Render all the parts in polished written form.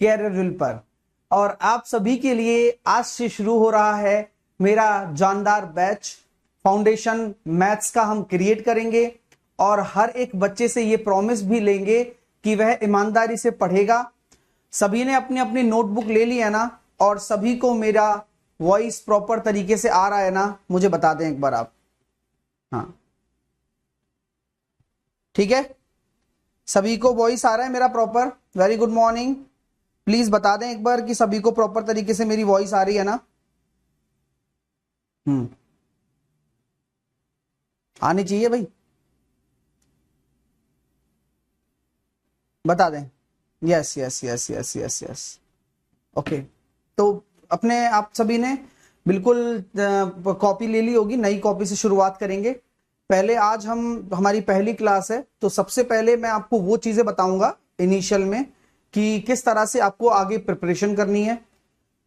Career wheel पर। और आप सभी के लिए आज से शुरू हो रहा है मेरा जानदार बैच। फाउंडेशन मैथ्स का हम क्रिएट करेंगे और हर एक बच्चे से ये प्रॉमिस भी लेंगे कि वह ईमानदारी से पढ़ेगा। सभी ने अपनी अपनी नोटबुक ले ली है ना, और सभी को मेरा वॉइस प्रॉपर तरीके से आ रहा है ना, मुझे बता दें एक बार आप। हाँ ठीक है, सभी को वॉइस आ रहा है मेरा proper? Very good morning. Please बता दें एक बार कि सभी को प्रॉपर तरीके से मेरी वॉइस आ रही है ना? आनी चाहिए भाई, बता दें। Yes yes yes yes yes yes okay. तो अपने आप सभी ने बिल्कुल कॉपी ले ली होगी, नई कॉपी से शुरुआत करेंगे। पहले आज हमारी पहली क्लास है, तो सबसे पहले मैं आपको वो चीजें बताऊंगा इनिशियल में कि किस तरह से आपको आगे प्रिपरेशन करनी है।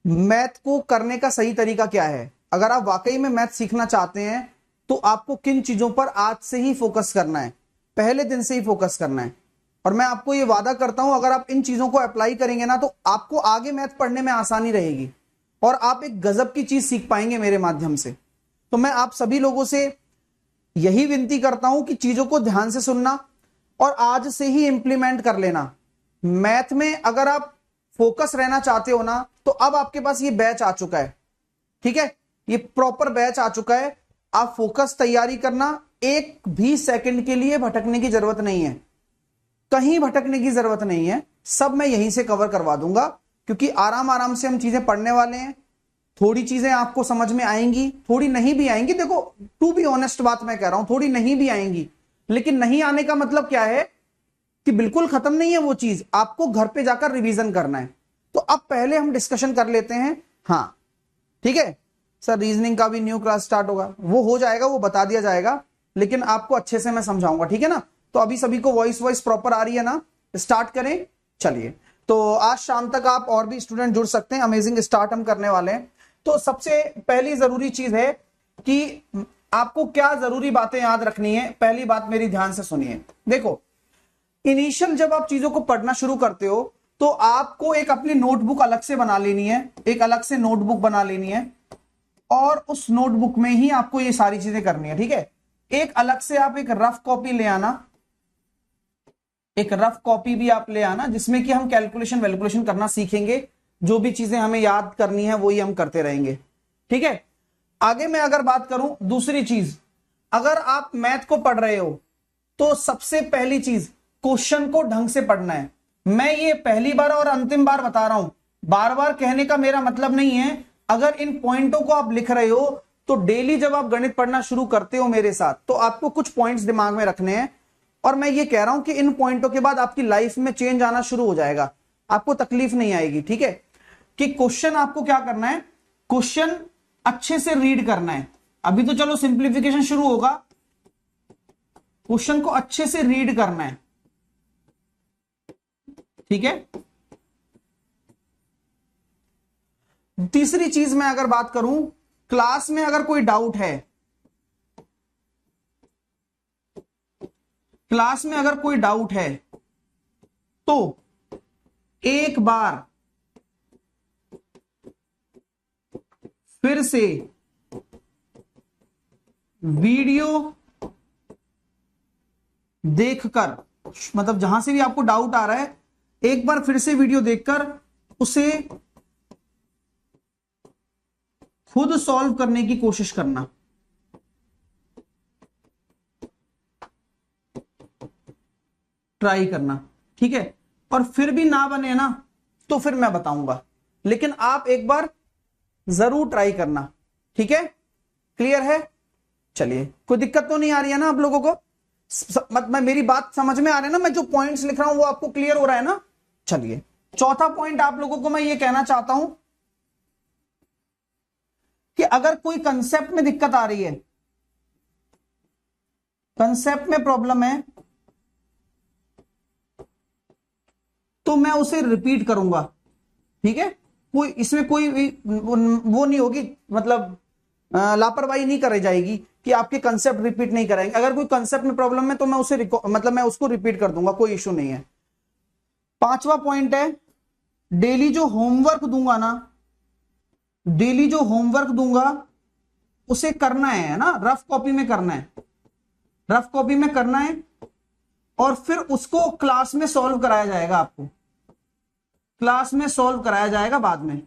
मैथ को करने का सही तरीका क्या है, अगर आप वाकई में मैथ सीखना चाहते हैं तो आपको किन चीजों पर आज से ही फोकस करना है, पहले दिन से ही फोकस करना है। और मैं आपको ये वादा करता हूं, अगर आप इन चीजों को अप्लाई करेंगे ना तो आपको आगे मैथ पढ़ने में आसानी रहेगी और आप एक गजब की चीज सीख पाएंगे मेरे माध्यम से। तो मैं आप सभी लोगों से यही विनती करता हूं कि चीजों को ध्यान से सुनना और आज से ही इंप्लीमेंट कर लेना। मैथ में अगर आप फोकस रहना चाहते हो ना, तो अब आपके पास ये बैच आ चुका है, ठीक है, ये प्रॉपर बैच आ चुका है। आप फोकस तैयारी करना, एक भी सेकंड के लिए भटकने की जरूरत नहीं है, कहीं भटकने की जरूरत नहीं है, सब मैं यहीं से कवर करवा दूंगा, क्योंकि आराम आराम से हम चीजें पढ़ने वाले हैं। थोड़ी चीजें आपको समझ में आएंगी, थोड़ी नहीं भी आएंगी। देखो, टू बी ऑनेस्ट बात मैं कह रहा हूं, थोड़ी नहीं भी आएंगी, लेकिन नहीं आने का मतलब क्या है कि बिल्कुल खत्म नहीं है वो चीज, आपको घर पे जाकर रिवीजन करना है। तो अब पहले हम डिस्कशन कर लेते हैं। हाँ ठीक है सर, रीजनिंग का भी न्यू क्लास स्टार्ट होगा, वो हो जाएगा, वो बता दिया जाएगा, लेकिन आपको अच्छे से मैं समझाऊंगा, ठीक है ना? तो अभी सभी को वॉइस प्रॉपर आ रही है ना? स्टार्ट करें, चलिए। तो आज शाम तक आप और भी स्टूडेंट जुड़ सकते हैं, अमेजिंग स्टार्ट हम करने वाले हैं। तो सबसे पहली जरूरी चीज है कि आपको क्या जरूरी बातें याद रखनी है। पहली बात मेरी ध्यान से सुनिए। देखो, इनिशियल जब आप चीजों को पढ़ना शुरू करते हो तो आपको एक अपनी नोटबुक अलग से बना लेनी है, एक अलग से नोटबुक बना लेनी है, और उस नोटबुक में ही आपको ये सारी चीजें करनी है, ठीक है? एक अलग से आप एक रफ कॉपी ले आना, एक रफ कॉपी भी आप ले आना, जिसमें कि हम कैलकुलेशन वैल्कुलेशन करना सीखेंगे। जो भी चीजें हमें याद करनी है वही हम करते रहेंगे, ठीक है? आगे मैं अगर बात करूं, दूसरी चीज, अगर आप मैथ को पढ़ रहे हो तो सबसे पहली चीज, क्वेश्चन को ढंग से पढ़ना है। मैं ये पहली बार और अंतिम बार बता रहा हूं, बार बार कहने का मेरा मतलब नहीं है। अगर इन पॉइंटों को आप लिख रहे हो तो डेली जब आप गणित पढ़ना शुरू करते हो मेरे साथ, तो आपको कुछ पॉइंट्स दिमाग में रखने हैं। और मैं ये कह रहा हूं कि इन पॉइंटों के बाद आपकी लाइफ में चेंज आना शुरू हो जाएगा, आपको तकलीफ नहीं आएगी, ठीक है? कि क्वेश्चन आपको क्या करना है, क्वेश्चन अच्छे से रीड करना है। अभी तो चलो सिंप्लीफिकेशन शुरू होगा, क्वेश्चन को अच्छे से रीड करना है, ठीक है? तीसरी चीज मैं अगर बात करूं, क्लास में अगर कोई डाउट है, क्लास में अगर कोई डाउट है तो एक बार फिर से वीडियो देखकर, मतलब जहां से भी आपको डाउट आ रहा है, एक बार फिर से वीडियो देखकर उसे खुद सॉल्व करने की कोशिश करना। ट्राई करना, ठीक है? और फिर भी ना बने ना तो फिर मैं बताऊंगा, लेकिन आप एक बार जरूर ट्राई करना, ठीक है? क्लियर है? चलिए, कोई दिक्कत तो नहीं आ रही है ना आप लोगों को? मैं मेरी बात समझ में आ रहा है ना? मैं जो पॉइंट्स लिख रहा हूं वो आपको क्लियर हो रहा है ना? चलिए, चौथा पॉइंट आप लोगों को मैं ये कहना चाहता हूं कि अगर कोई कंसेप्ट में दिक्कत आ रही है, कंसेप्ट में प्रॉब्लम है, तो मैं उसे रिपीट करूंगा, ठीक है? कोई इसमें कोई वो नहीं होगी, मतलब लापरवाही नहीं कराई जाएगी कि आपके कंसेप्ट रिपीट नहीं कराएंगे। अगर कोई कंसेप्ट में प्रॉब्लम है तो मैं उसे मैं उसको रिपीट कर दूंगा, कोई इशू नहीं है। पांचवा पॉइंट है डेली जो होमवर्क दूंगा ना, डेली जो होमवर्क दूंगा उसे करना है ना, रफ कॉपी में करना है, रफ कॉपी में करना है, और फिर उसको क्लास में सॉल्व कराया जाएगा, आपको क्लास में सॉल्व कराया जाएगा बाद में।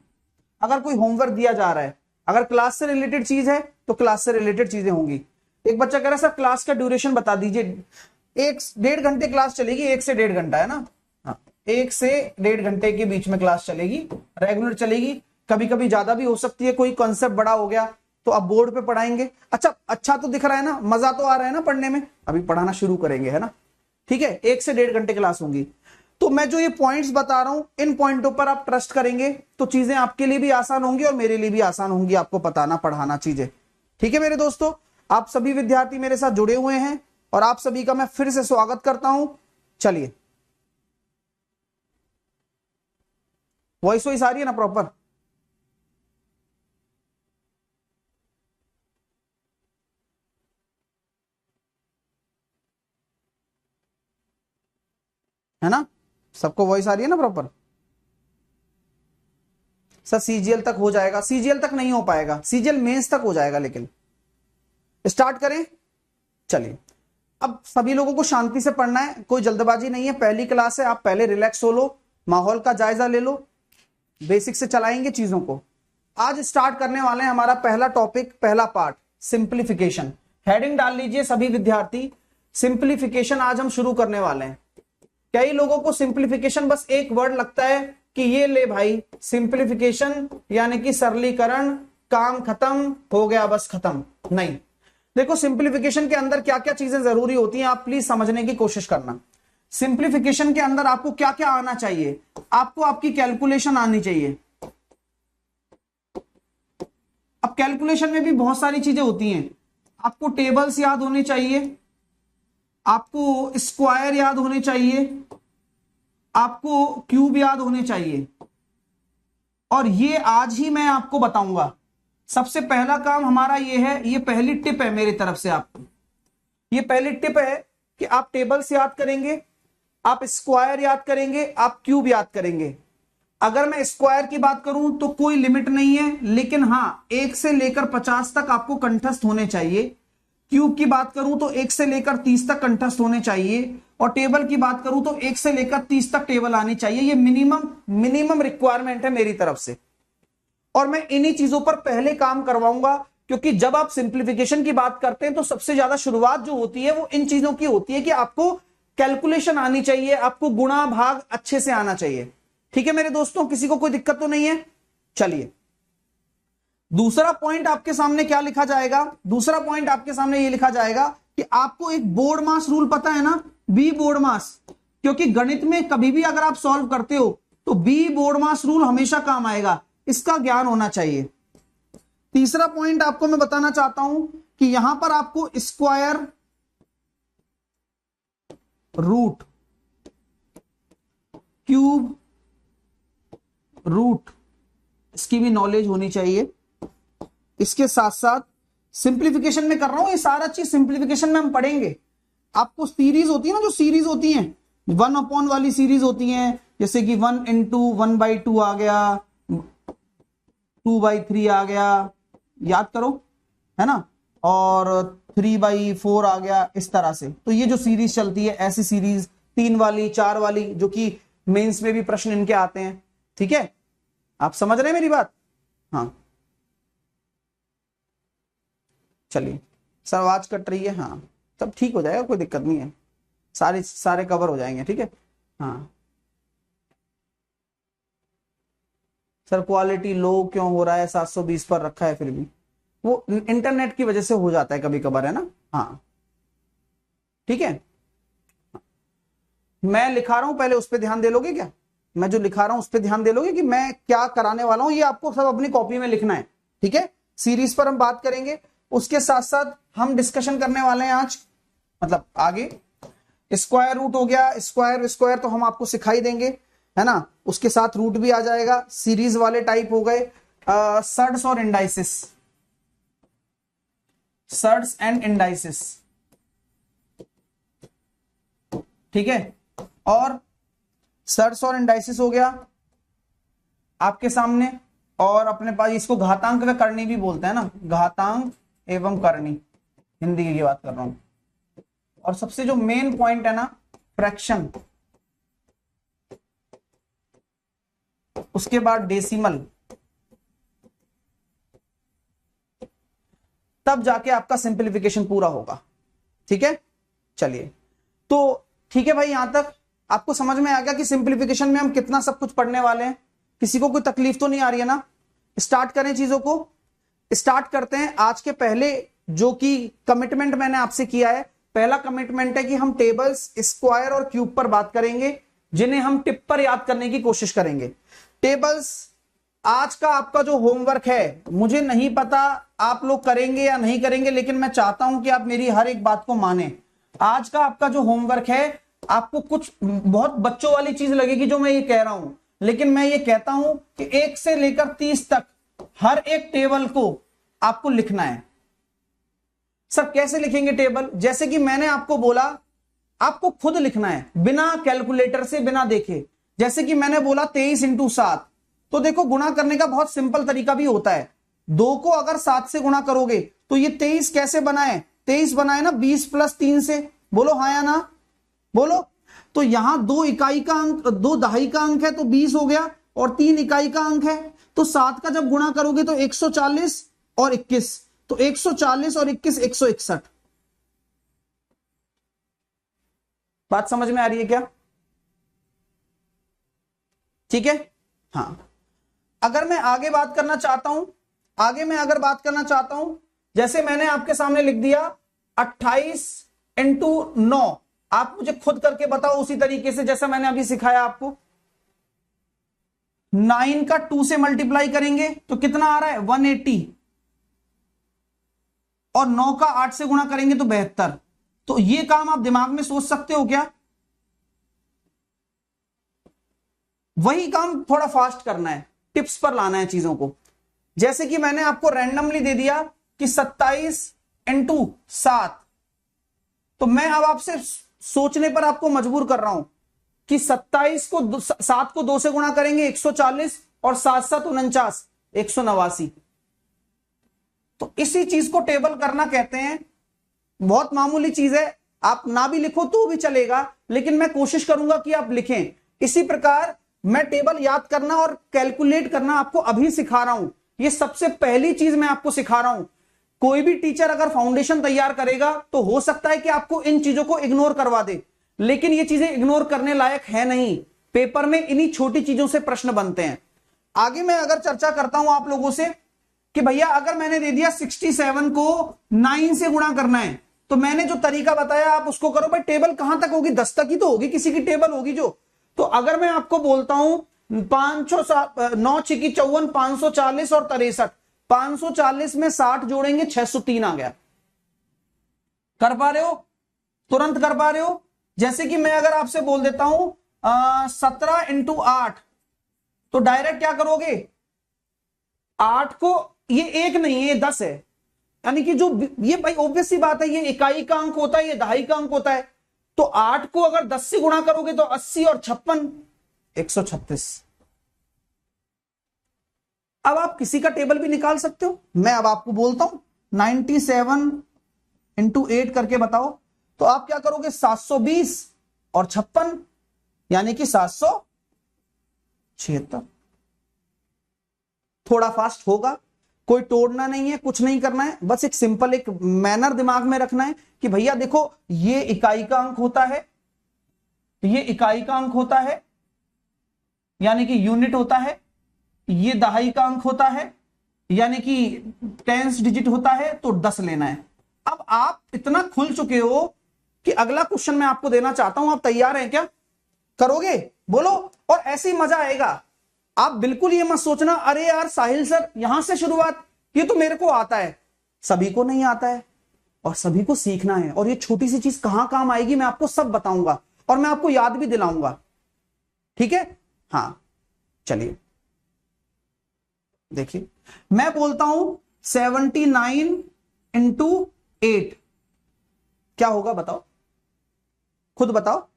अगर कोई होमवर्क दिया जा रहा है, अगर क्लास से रिलेटेड चीज है तो क्लास से रिलेटेड चीजें होंगी। एक बच्चा कह रहा है सर क्लास का ड्यूरेशन बता दीजिए। 1-1.5 घंटे क्लास चलेगी, 1 से 1.5 घंटा है ना, हाँ 1 से 1.5 घंटे के बीच में क्लास चलेगी, रेगुलर चलेगी। कभी कभी ज्यादा भी हो सकती है, कोई कॉन्सेप्ट बड़ा हो गया तो आप बोर्ड पे पढ़ाएंगे। अच्छा तो दिख रहा है ना, मजा तो आ रहा है ना पढ़ने में, अभी पढ़ाना शुरू करेंगे है ना, ठीक है। 1 से 1.5 घंटे क्लास होंगी। तो मैं जो ये पॉइंट्स बता रहा हूं, इन पॉइंटों पर आप ट्रस्ट करेंगे तो चीजें आपके लिए भी आसान होंगी और मेरे लिए भी आसान होंगी, आपको बताना पढ़ाना चीजें, ठीक है मेरे दोस्तों। आप सभी विद्यार्थी मेरे साथ जुड़े हुए हैं और आप सभी का मैं फिर से स्वागत करता हूं। चलिए, वॉइस आ रही है ना प्रॉपर? है ना, सबको वॉइस आ रही है ना प्रॉपर? सर सीजीएल तक हो जाएगा, सीजीएल तक नहीं हो पाएगा, सीजीएल मेंस तक हो जाएगा, लेकिन स्टार्ट करें। चलिए, अब सभी लोगों को शांति से पढ़ना है, कोई जल्दबाजी नहीं है, पहली क्लास है, आप पहले रिलैक्स हो लो, माहौल का जायजा ले लो, बेसिक से चलाएंगे चीजों को। आज स्टार्ट करने वाले हैं हमारा पहला टॉपिक, पहला पार्ट, सिंप्लीफिकेशन। हेडिंग डाल लीजिए सभी विद्यार्थी, सिंप्लीफिकेशन आज हम शुरू करने वाले हैं। कई लोगों को सिंप्लीफिकेशन बस एक वर्ड लगता है कि ये ले भाई सिंप्लीफिकेशन यानी कि सरलीकरण, काम खत्म हो गया, बस खत्म। नहीं, देखो सिंप्लीफिकेशन के अंदर क्या क्या चीजें जरूरी होती हैं, आप प्लीज समझने की कोशिश करना। सिंप्लीफिकेशन के अंदर आपको क्या क्या आना चाहिए? आपको आपकी कैलकुलेशन आनी चाहिए। अब कैलकुलेशन में भी बहुत सारी चीजें होती हैं, आपको टेबल्स याद होने चाहिए, आपको स्क्वायर याद होने चाहिए, आपको क्यूब याद होने चाहिए, और ये आज ही मैं आपको बताऊंगा। सबसे पहला काम हमारा ये है, ये पहली टिप है मेरी तरफ से आपको, ये पहली टिप है कि आप टेबल्स याद करेंगे, आप स्क्वायर याद करेंगे, आप क्यूब याद करेंगे। अगर मैं स्क्वायर की बात करूं तो कोई लिमिट नहीं है, लेकिन हां 1 से लेकर 50 तक आपको कंठस्थ होने चाहिए। क्यूब की बात करूं तो 1 से लेकर 30 तक कंठस्थ होने चाहिए, और टेबल की बात करूं तो 1 से लेकर 30 तक टेबल आनी चाहिए। ये मिनिमम रिक्वायरमेंट है मेरी तरफ से, और मैं इन्हीं चीजों पर पहले काम करवाऊंगा, क्योंकि जब आप सिंप्लीफिकेशन की बात करते हैं तो सबसे ज्यादा शुरुआत जो होती है वो इन चीजों की होती है कि आपको कैलकुलेशन आनी चाहिए, आपको गुणा भाग अच्छे से आना चाहिए। ठीक है मेरे दोस्तों, किसी को कोई दिक्कत तो नहीं है? चलिए, दूसरा पॉइंट आपके सामने क्या लिखा जाएगा? दूसरा पॉइंट आपके सामने ये लिखा जाएगा कि आपको एक बोर्ड मास रूल पता है ना, बी बोर्ड मास, क्योंकि गणित में कभी भी अगर आप सॉल्व करते हो तो बी बोर्ड मास रूल हमेशा काम आएगा, इसका ज्ञान होना चाहिए। तीसरा पॉइंट आपको मैं बताना चाहता हूं कि यहां पर आपको स्क्वायर रूट, क्यूब रूट, इसकी भी नॉलेज होनी चाहिए। इसके साथ साथ सिंप्लीफिकेशन में कर रहा हूं, ये सारा चीज सिंप्लीफिकेशन में हम पढ़ेंगे। आपको सीरीज होती है ना, जो सीरीज होती है 1 अपॉन वाली सीरीज होती है, जैसे कि 1 इंटू 1/2 आ गया, 2/3 आ गया, याद करो है ना, और 3/4 आ गया, इस तरह से। तो ये जो सीरीज चलती है, ऐसी सीरीज 3 वाली, 4 वाली, जो कि मेंस में भी प्रश्न इनके आते हैं। ठीक है, आप समझ रहे हैं मेरी बात? हाँ, चलिए, सर आवाज कट रही है, हाँ सब ठीक हो जाएगा, कोई दिक्कत नहीं है, सारे कवर हो जाएंगे। ठीक है, हाँ सर क्वालिटी लो क्यों हो रहा है, 720 पर रखा है, फिर भी वो इंटरनेट की वजह से हो जाता है कभी कभार, है ना। हाँ ठीक है, मैं लिखा रहा हूं, पहले उस पर ध्यान दे लोगे क्या? मैं जो लिखा रहा हूं उस पर ध्यान दे लोगे कि मैं क्या कराने वाला हूं, ये आपको सब अपनी कॉपी में लिखना है। ठीक है, सीरीज पर हम बात करेंगे, उसके साथ साथ हम डिस्कशन करने वाले हैं आज, मतलब आगे स्क्वायर रूट हो गया, स्क्वायर तो हम आपको सिखाई देंगे, है ना, उसके साथ रूट भी आ जाएगा। सीरीज वाले टाइप हो गए सर्ड्स और इंडाइसिस, सर्ड्स एंड इंडाइसिस। ठीक है, और सर्ड्स और इंडाइसिस हो गया, आपके सामने, और अपने पास इसको घातांक व करनी भी बोलते हैं ना, घातांक एवं करनी, हिंदी की बात कर रहा हूं। और सबसे जो मेन पॉइंट है ना, फ्रैक्शन, उसके बाद डेसिमल, तब जाके आपका सिंपलीफिकेशन पूरा होगा। ठीक है, चलिए, तो ठीक है भाई, यहां तक आपको समझ में आ गया कि सिंपलीफिकेशन में हम कितना सब कुछ पढ़ने वाले हैं। किसी को कोई तकलीफ तो नहीं आ रही है ना? स्टार्ट करें चीजों को, स्टार्ट करते हैं। आज के पहले जो कि कमिटमेंट मैंने आपसे किया है, पहला कमिटमेंट है कि हम टेबल्स, स्क्वायर और क्यूब पर बात करेंगे, जिन्हें हम टिप पर याद करने की कोशिश करेंगे। टेबल्स आज का आपका जो होमवर्क है, मुझे नहीं पता आप लोग करेंगे या नहीं करेंगे, लेकिन मैं चाहता हूं कि आप मेरी हर एक बात को माने। आज का आपका जो होमवर्क है, आपको कुछ बहुत बच्चों वाली चीज लगेगी जो मैं ये कह रहा हूं, लेकिन मैं ये कहता हूं कि 1 से लेकर 30 तक हर एक टेबल को आपको लिखना है। सर कैसे लिखेंगे टेबल? जैसे कि मैंने आपको बोला, आपको खुद लिखना है, बिना कैलकुलेटर से, बिना देखे। जैसे कि मैंने बोला 23 × 7, तो देखो गुणा करने का बहुत सिंपल तरीका भी होता है। 2 को अगर 7 से गुणा करोगे तो ये 23 कैसे बनाए? 23 बनाए ना 20 + 3 से। बोलो हाँ या ना, बोलो। तो यहां 2 इकाई का अंक, 2 दहाई का अंक है तो 20 हो गया, और 3 इकाई का अंक है, तो 7 का जब गुणा करोगे तो 140 और 21, तो 140 और 21 161। बात समझ में आ रही है क्या? ठीक है, हाँ। अगर मैं आगे बात करना चाहता हूं, आगे मैं अगर बात करना चाहता हूं, जैसे मैंने आपके सामने लिख दिया 28 × 9, आप मुझे खुद करके बताओ उसी तरीके से जैसा मैंने अभी सिखाया आपको। 9 का 2 से मल्टीप्लाई करेंगे तो कितना आ रहा है? 180, और 9 का 8 से गुणा करेंगे तो 72। तो ये काम आप दिमाग में सोच सकते हो क्या? वही काम थोड़ा फास्ट करना है, टिप्स पर लाना है चीजों को। जैसे कि मैंने आपको रैंडमली दे दिया कि 27 × 7, तो मैं अब आपसे सोचने पर आपको मजबूर कर रहा हूं कि 27 को 7 को 2 से गुणा करेंगे 140, और 7 7 49 189। तो इसी चीज को टेबल करना कहते हैं। बहुत मामूली चीज है, आप ना भी लिखो तो भी चलेगा, लेकिन मैं कोशिश करूंगा कि आप लिखें। इसी प्रकार मैं टेबल याद करना और कैलकुलेट करना आपको अभी सिखा रहा हूं। ये सबसे पहली चीज मैं आपको सिखा रहा हूं। कोई भी टीचर अगर फाउंडेशन तैयार करेगा तो हो सकता है कि आपको इन चीजों को इग्नोर करवा दे, लेकिन ये चीजें इग्नोर करने लायक है नहीं। पेपर में इन्हीं छोटी चीजों से प्रश्न बनते हैं। आगे मैं अगर चर्चा करता हूं आप लोगों से कि भैया अगर मैंने दे दिया 67 को 9 से गुणा करना है, तो मैंने जो तरीका बताया आप उसको करो। भाई टेबल कहां तक होगी? 10 तक ही तो होगी, किसी की टेबल होगी जो। तो अगर मैं आपको बोलता हूं 9 × 54 540 और 63, 540 में 60 जोड़ेंगे 603 आ गया। कर पा रहे हो? तुरंत कर पा रहे हो? जैसे कि मैं अगर आपसे बोल देता हूं 17 × 8, तो डायरेक्ट क्या करोगे? 8 को, ये 1 नहीं है, ये 10 है, यानी कि जो ये भाई ऑब्वियस सी बात है, ये इकाई का अंक होता है, ये दहाई का अंक होता है। तो 8 को अगर 10 से गुणा करोगे तो 80 और 56 136। अब आप किसी का टेबल भी निकाल सकते हो। मैं अब आपको बोलता हूं 97 × 8 करके बताओ, तो आप क्या करोगे? 720 और 56, यानी कि 776। थोड़ा फास्ट होगा, कोई तोड़ना नहीं है, कुछ नहीं करना है, बस एक सिंपल एक मैनर दिमाग में रखना है कि भैया देखो ये इकाई का अंक होता है, ये इकाई का अंक होता है, यानी कि यूनिट होता है, ये दहाई का अंक होता है, यानी कि 10th डिजिट होता है, तो 10 लेना है। अब आप इतना खुल चुके हो कि अगला क्वेश्चन मैं आपको देना चाहता हूं। आप तैयार हैं क्या? करोगे? बोलो। और ऐसे ही मजा आएगा। आप बिल्कुल ये मत सोचना अरे यार साहिल सर यहां से शुरुआत, ये तो मेरे को आता है। सभी को नहीं आता है और सभी को सीखना है, और ये छोटी सी चीज कहां काम आएगी मैं आपको सब बताऊंगा, और मैं आपको याद भी दिलाऊंगा। ठीक है, हाँ चलिए देखिए, मैं बोलता हूं 79 × 8 क्या होगा? बताओ, खुद बताओ।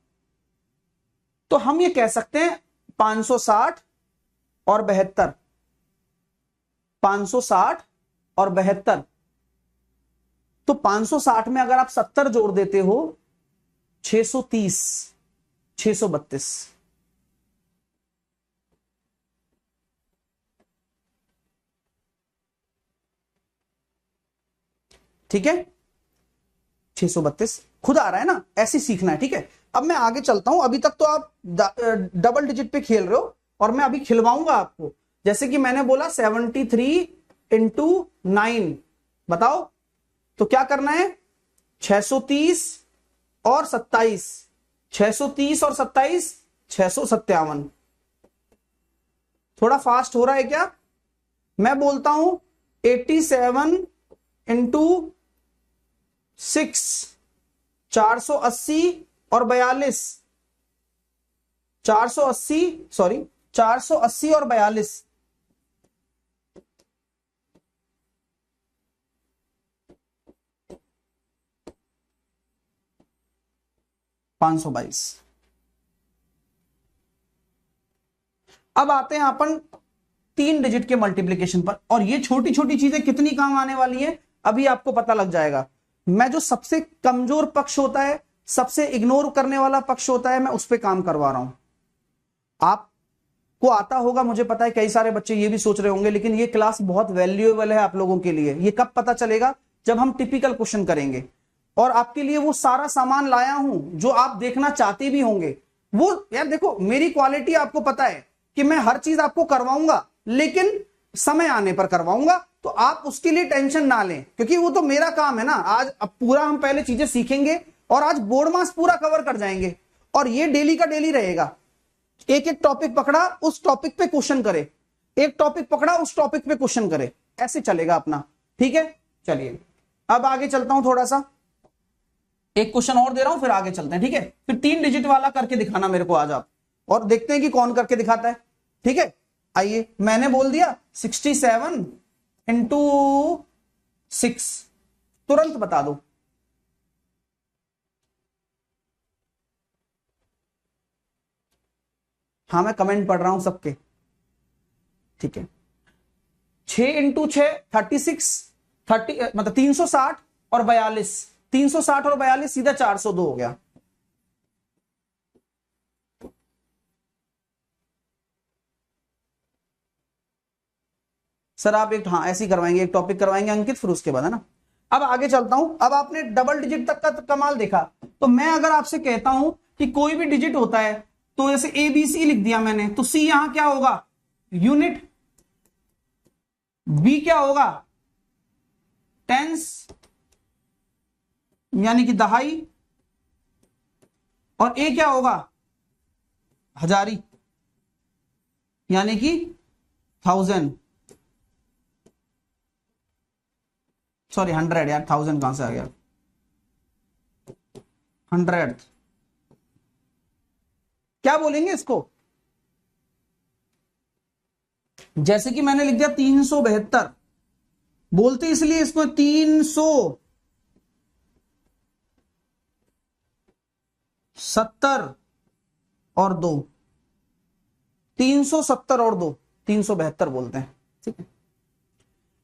तो हम ये कह सकते हैं 560 और 72, 560 और 72, तो 560 में अगर आप 70 जोड़ देते हो 630, 632। ठीक है, 632 खुद आ रहा है ना, ऐसे सीखना है। ठीक है, अब मैं आगे चलता हूं। अभी तक तो आप डबल डिजिट पे खेल रहे हो और मैं अभी खिलवाऊंगा आपको। जैसे कि मैंने बोला 73 इंटू 9, बताओ तो क्या करना है, 630 और 27, 630 और 27 657। थोड़ा फास्ट हो रहा है क्या? मैं बोलता हूं 87 इंटू 6, 480 और 42, 480 सॉरी 480 और 42, 522। अब आते हैं अपन 3 डिजिट के मल्टीप्लीकेशन पर, और ये छोटी छोटी चीजें कितनी काम आने वाली हैं अभी आपको पता लग जाएगा। मैं जो सबसे कमजोर पक्ष होता है, सबसे इग्नोर करने वाला पक्ष होता है, मैं उस पर काम करवा रहा हूं। आपको आता होगा, मुझे पता है कई सारे बच्चे ये भी सोच रहे होंगे, लेकिन ये क्लास बहुत वैल्यूएबल है आप लोगों के लिए। ये कब पता चलेगा? जब हम टिपिकल क्वेश्चन करेंगे और आपके लिए वो सारा सामान लाया हूं जो आप देखना चाहते भी होंगे। वो यार देखो, मेरी क्वालिटी आपको पता है कि मैं हर चीज आपको करवाऊंगा, लेकिन समय आने पर करवाऊंगा, तो आप उसके लिए टेंशन ना लें, क्योंकि वो तो मेरा काम है ना। आज अब पूरा हम पहले चीजें सीखेंगे और आज बोर्ड मास पूरा कवर कर जाएंगे, और ये डेली का डेली रहेगा। एक एक टॉपिक पकड़ा, उस टॉपिक पे क्वेश्चन करे, एक टॉपिक पकड़ा, उस टॉपिक पे क्वेश्चन करे, ऐसे चलेगा अपना। ठीक है, चलिए अब आगे चलता हूं। थोड़ा सा एक क्वेश्चन और दे रहा हूं, फिर आगे चलते हैं। ठीक है, फिर 3 डिजिट वाला करके दिखाना मेरे को आज आप, और देखते हैं कि कौन करके दिखाता है। ठीक है, आइए, मैंने बोल दिया 67 इंटू 6, तुरंत बता दो। हाँ, मैं कमेंट पढ़ रहा हूं सबके। ठीक है, 6 इंटू 6 36, 30 मतलब 360 और 42, 360 और 42 सीधा 402 हो गया। सर आप एक, हाँ ऐसे ही करवाएंगे, एक टॉपिक करवाएंगे अंकित, फिर उसके बाद, है ना। अब आगे चलता हूं। अब आपने डबल डिजिट तक का कमाल देखा, तो मैं अगर आपसे कहता हूं कि कोई भी डिजिट होता है, तो जैसे ABC लिख दिया मैंने, तो C यहां क्या होगा, यूनिट, B क्या होगा, टेंस यानी कि दहाई, और A क्या होगा, हजारी यानी कि 1000, सॉरी 100 यार, 1000 कहां से आ गया, 100 क्या बोलेंगे इसको। जैसे कि मैंने लिख दिया 372, बोलते इसलिए इसको 370 और 2, 370 और 2, 372 बोलते हैं। ठीक है,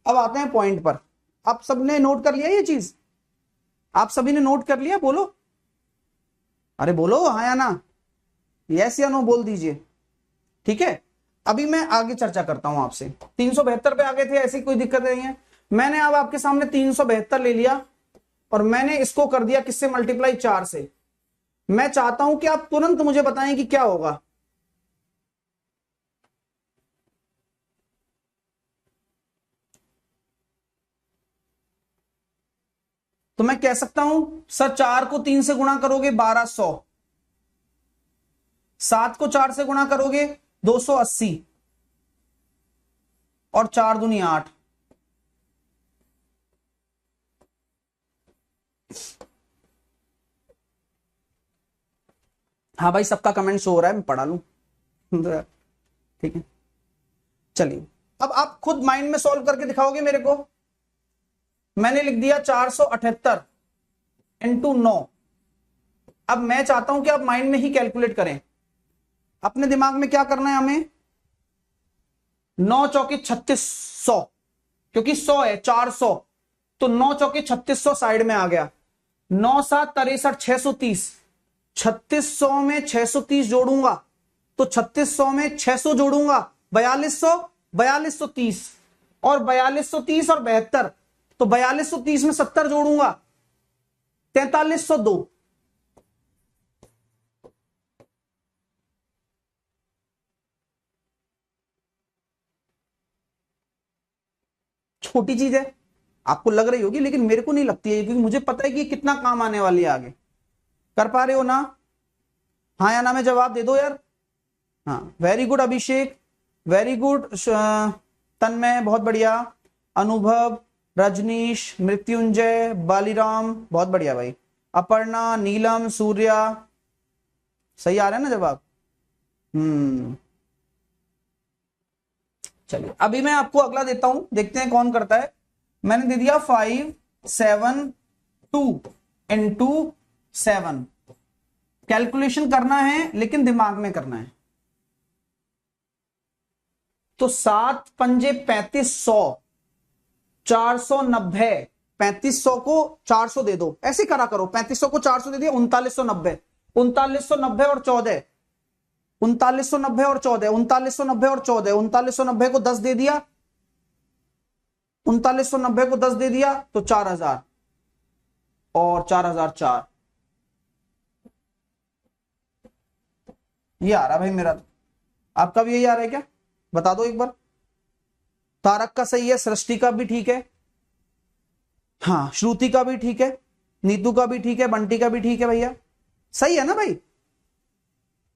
अब आते हैं पॉइंट पर। आप सबने नोट कर लिया ये चीज, आप सभी ने नोट कर लिया, बोलो, अरे बोलो हाँ या ना, यस या नो बोल दीजिए। ठीक है, अभी मैं आगे चर्चा करता हूं आपसे। 372 पे आ गए थे, ऐसी कोई दिक्कत नहीं है। मैंने अब आपके सामने 372 ले लिया और मैंने इसको कर दिया किससे मल्टीप्लाई, 4 से। मैं चाहता हूं कि आप तुरंत मुझे बताएं कि क्या होगा। तो मैं कह सकता हूं सर 4 को 3 से गुणा करोगे 1200, 7 को 4 से गुणा करोगे 280, और 4 दूनी 8। हाँ भाई, सबका कमेंट शो हो रहा है, मैं पढ़ा लूं। ठीक है, चलिए अब आप खुद माइंड में सॉल्व करके दिखाओगे मेरे को। मैंने लिख दिया 478 इंटू 9। अब मैं चाहता हूं कि आप माइंड में ही कैलकुलेट करें। अपने दिमाग में क्या करना है हमें, 9 चौके 3600, क्योंकि 100 है 400, तो 9 चौके 3600 साइड में आ गया। 9 7 63 630, 3600 में 630 जोड़ूंगा तो 3600 में 600 जोड़ूंगा 4200, 4230 और 4230 और 72, तो 4230 में 70 जोड़ूंगा 4302। छोटी चीज है, आपको लग रही होगी, लेकिन मेरे को नहीं लगती है, क्योंकि मुझे पता है कि कितना काम आने वाली है आगे। कर पा रहे हो ना? हाँ या ना में जवाब दे दो यार। हाँ, वेरी गुड अभिषेक, वेरी गुड तन्मय, बहुत बढ़िया। अनुभव, रजनीश, मृत्युंजय, बालीराम, बहुत बढ़िया भाई। अपर्णा, नीलम, सूर्या, सही आ रहा है ना जवाब? चलिए अभी मैं आपको अगला देता हूं, देखते हैं कौन करता है। मैंने दे दिया 5 7 2 इंटू 7। कैलकुलेशन करना है लेकिन दिमाग में करना है। तो 7 पंजे 3500, 490, 3500 को 400 दे दो, ऐसे करा करो। 3500 को 400 दे दिया 3990, 3990 और 14, 3990 और 14, 3990 और 14, 3990 को 10 दे दिया, 3990 को 10 दे दिया तो 4000 और 4004। ये आ रहा भाई मेरा, आपका भी यही आ रहा है क्या? बता दो एक बार। तारक का सही है, सृष्टि का भी ठीक है, हाँ श्रुति का भी ठीक है, नीतू का भी ठीक है, बंटी का भी ठीक है भैया, सही है ना भाई?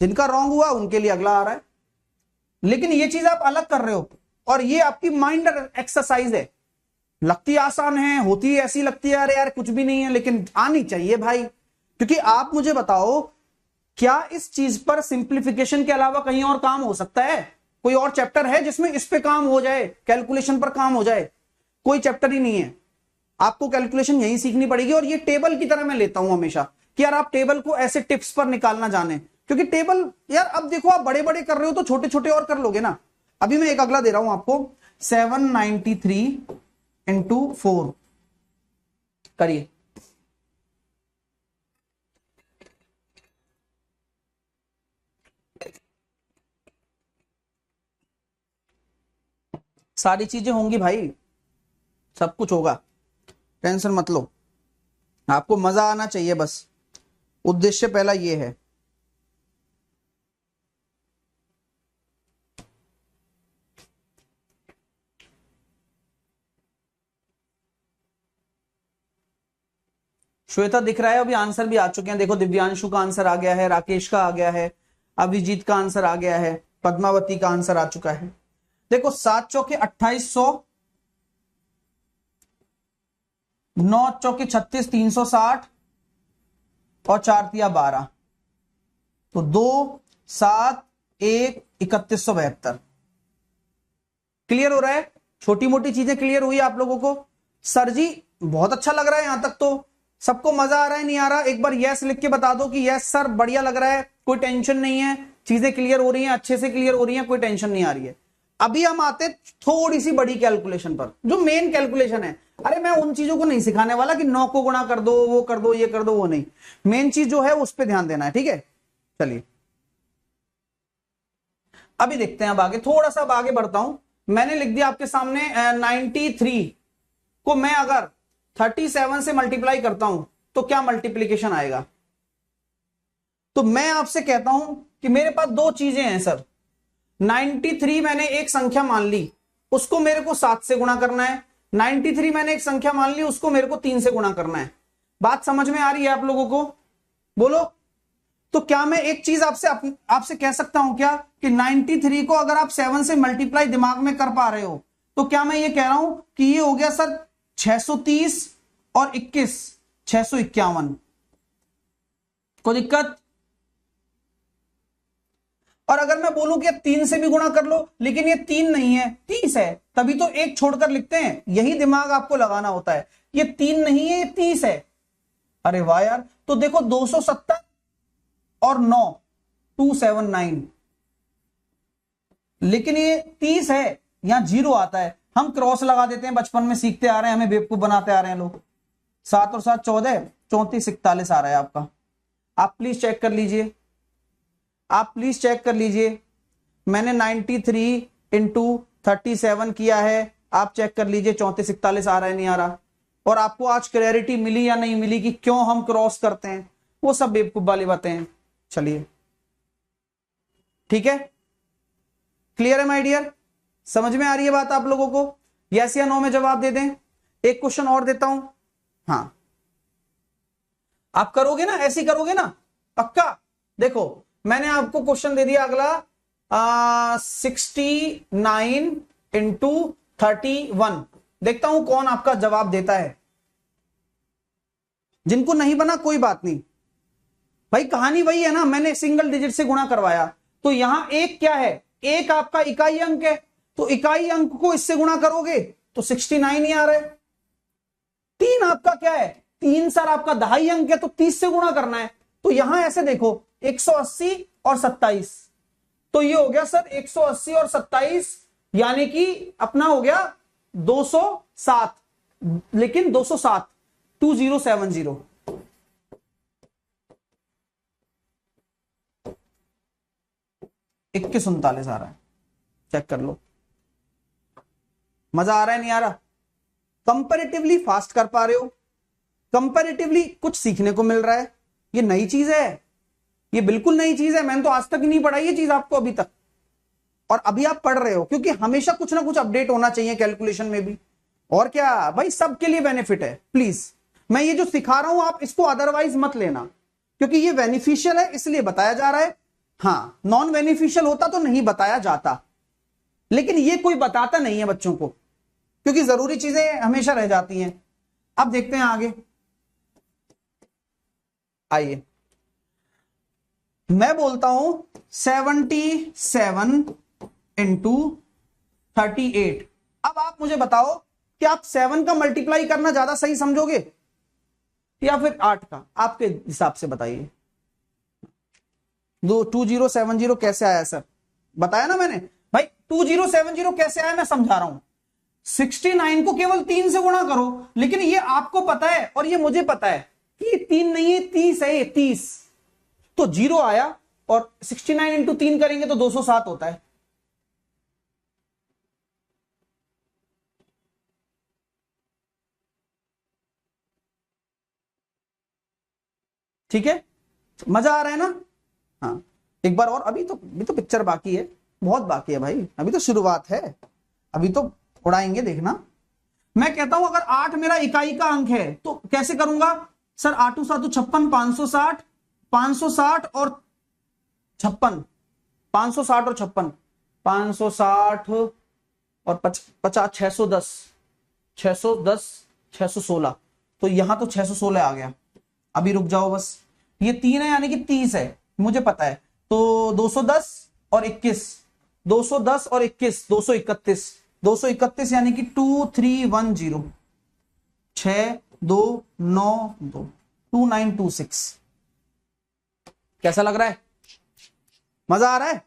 जिनका रॉन्ग हुआ उनके लिए अगला आ रहा है। लेकिन ये चीज आप अलग कर रहे हो और ये आपकी माइंड एक्सरसाइज है। लगती आसान है, होती ऐसी लगती है, अरे यार कुछ भी नहीं है, लेकिन आनी चाहिए भाई। क्योंकि आप मुझे बताओ, क्या इस चीज पर सिंप्लीफिकेशन के अलावा कहीं और काम हो सकता है? कोई और चैप्टर है जिसमें इस पे काम हो जाए, कैलकुलेशन पर काम हो जाए? कोई चैप्टर ही नहीं है। आपको कैलकुलेशन यही सीखनी पड़ेगी। और ये टेबल की तरह मैं लेता हूं हमेशा कि यार आप टेबल को ऐसे टिप्स पर निकालना जाने, क्योंकि टेबल यार अब देखो आप बड़े बड़े कर रहे हो तो छोटे छोटे और कर लोगे ना। अभी मैं एक अगला दे रहा हूं आपको, 793 इंटू 4 करिए। सारी चीजें होंगी भाई, सब कुछ होगा, टेंशन मत लो। आपको मजा आना चाहिए, बस उद्देश्य पहला ये है। श्वेता दिख रहा है, अभी आंसर भी आ चुके हैं। देखो दिव्यांशु का आंसर आ गया है, राकेश का आ गया है, अभिजीत का आंसर आ गया है, पद्मावती का आंसर आ चुका है। देखो 7 चौके 2800, 9 चौके 36 360 और 4 तिया 12, तो 2 7 1 3172। क्लियर हो रहा है? छोटी मोटी चीजें क्लियर हुई आप लोगों को? सर जी बहुत अच्छा लग रहा है, यहां तक तो सबको मजा आ रहा है, नहीं आ रहा? एक बार यस लिख के बता दो कि यस सर बढ़िया लग रहा है, कोई टेंशन नहीं है, चीजें क्लियर हो रही हैं, अच्छे से क्लियर हो रही हैं, कोई टेंशन नहीं आ रही है। अभी हम आते थोड़ी सी बड़ी कैलकुलेशन पर, जो मेन कैलकुलेशन है। अरे मैं उन चीजों को नहीं सिखाने वाला कि 9 को गुणा कर दो, वो कर दो, ये कर दो, वो नहीं। मेन चीज जो है उस पर ध्यान देना है, ठीक है? चलिए अभी देखते हैं, अब आगे थोड़ा सा, अब आगे बढ़ता हूं। मैंने लिख दिया आपके सामने 93 को मैं अगर 37 से मल्टीप्लाई करता हूं तो क्या मल्टीप्लीकेशन आएगा? तो मैं आपसे कहता हूं कि मेरे पास दो चीजें हैं सर। 93 मैंने एक संख्या मान ली, उसको मेरे को 7 से गुणा करना है। 93 मैंने एक संख्या मान ली, उसको मेरे को 3 से गुणा करना है। बात समझ में आ रही है आप लोगों को? बोलो। तो क्या मैं एक चीज आपसे कह सकता हूं क्या कि 93 को अगर आप 7 से मल्टीप्लाई दिमाग में कर पा रहे हो, तो क्या मैं ये कह रहा हूं कि ये हो गया सर 630 और 21 651? कोई दिक्कत? और अगर मैं बोलूं कि 3 से भी गुणा कर लो, लेकिन ये 3 नहीं है 30 है, तभी तो एक छोड़कर लिखते हैं। यही दिमाग आपको लगाना होता है। ये 3 नहीं है, ये 30 है। अरे वाह यार, तो देखो 270 और 9 279, लेकिन ये 30 है यहाँ 0 आता है, हम क्रॉस लगा देते हैं, बचपन में सीखते आ रहे हैं, हमें बेवकूफ बनाते आ रहे हैं लोग। 7 और 7 14, 34 41 आ रहा है आपका। आप प्लीज चेक कर लीजिए, आप प्लीज चेक कर लीजिए। मैंने 93 इंटू 37 किया है, आप चेक कर लीजिए 34 41 आ रहा है नहीं आ रहा। और आपको आज क्लैरिटी मिली या नहीं मिली कि क्यों हम क्रॉस करते हैं, वो सब बेवकूफ वाली बातें हैं। चलिए ठीक है, क्लियर है माय डियर, समझ में आ रही है बात आप लोगों को? यस या नो में जवाब दे दें। एक क्वेश्चन और देता हूं, हाँ आप करोगे ना, ऐसे ही करोगे ना पक्का? देखो मैंने आपको क्वेश्चन दे दिया अगला 69 इंटू 31, देखता हूं कौन आपका जवाब देता है। जिनको नहीं बना कोई बात नहीं भाई, कहानी वही है ना, मैंने सिंगल डिजिट से गुणा करवाया। तो यहां एक क्या है, एक आपका इकाई अंक है, तो इकाई अंक को इससे गुणा करोगे तो 69 ही आ रहा है। 3 आपका क्या है, 3 सर आपका दहाई अंक है, तो 30 से गुणा करना है। तो यहां ऐसे देखो 180 और 27, तो ये हो गया सर 180 और 27, यानी कि अपना हो गया 207, लेकिन 207 2070 2139 आ रहा है, चेक कर लो। मजा आ रहा है नहीं आ रहा? कंपैरेटिवली फास्ट कर पा रहे हो, कंपैरेटिवली कुछ सीखने को मिल रहा है। ये नई चीज है, ये बिल्कुल नई चीज है, मैंने तो आज तक ही नहीं पढ़ाई ये चीज आपको अभी तक, और अभी आप पढ़ रहे हो, क्योंकि हमेशा कुछ ना कुछ अपडेट होना चाहिए कैलकुलेशन में भी। और क्या भाई, सबके लिए बेनिफिट है। प्लीज मैं ये जो सिखा रहा हूं आप इसको अदरवाइज मत लेना, क्योंकि ये बेनिफिशियल है इसलिए बताया जा रहा है। हाँ नॉन बेनिफिशियल होता तो नहीं बताया जाता, लेकिन ये कोई बताता नहीं है बच्चों को, क्योंकि जरूरी चीजें हमेशा रह जाती हैं। अब देखते हैं आगे, आइए मैं बोलता हूं 77 इंटू 38। अब आप मुझे बताओ कि आप 7 का मल्टीप्लाई करना ज्यादा सही समझोगे या फिर 8 का, आपके हिसाब से बताइए। 2070 कैसे आया सर? बताया ना मैंने भाई, 2070 कैसे आया मैं समझा रहा हूं। 69 को केवल 3 से गुणा करो, लेकिन ये आपको पता है और ये मुझे पता है कि ये 3 नहीं है 30 है, ये 30, तो 0 आया, और 69 इंटू 3 करेंगे तो 207 होता है। ठीक है, मजा आ रहा है ना? हाँ एक बार और, अभी तो पिक्चर बाकी है, बहुत बाकी है भाई, अभी तो शुरुआत है, अभी तो उड़ाएंगे देखना। मैं कहता हूं अगर 8 मेरा इकाई का अंक है तो कैसे करूंगा सर? 8 7 56, 560, 560 और 56, 560 और 56, 560 और 50, 610, 610, 616, तो यहां तो 616 आ गया। अभी रुक जाओ बस, ये 3 है यानी कि 30 है, मुझे पता है, तो 210 और 21, 210 और 21, 231, 231 यानी कि 2310, 6292, 2926। कैसा लग रहा है? मजा आ रहा है?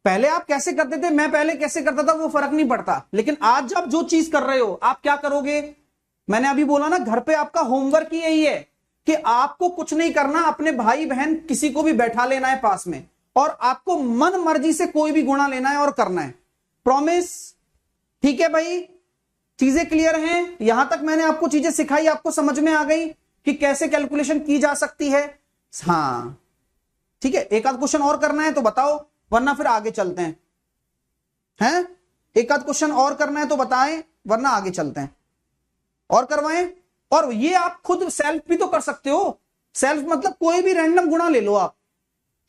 पहले आप कैसे करते थे, मैं पहले कैसे करता था, वो फर्क नहीं पड़ता, लेकिन आज जब जो चीज कर रहे हो आप क्या करोगे? मैंने अभी बोला ना, घर पे आपका होमवर्क ही यही है कि आपको कुछ नहीं करना, अपने भाई बहन किसी को भी बैठा लेना है पास में, और आपको मन मर्जी से कोई भी गुणा लेना है और करना है। प्रॉमिस? ठीक है भाई, चीजें क्लियर हैं? यहां तक मैंने आपको चीजें सिखाई, आपको समझ में आ गई कि कैसे कैलकुलेशन की जा सकती है? हाँ ठीक है, एक आध क्वेश्चन और करना है तो बताओ, वरना फिर आगे चलते हैं। एक आध क्वेश्चन और करना है तो बताएं, वरना आगे चलते हैं। और करवाएं? और ये आप खुद सेल्फ भी तो कर सकते हो। सेल्फ मतलब कोई भी रैंडम गुणा ले लो आप,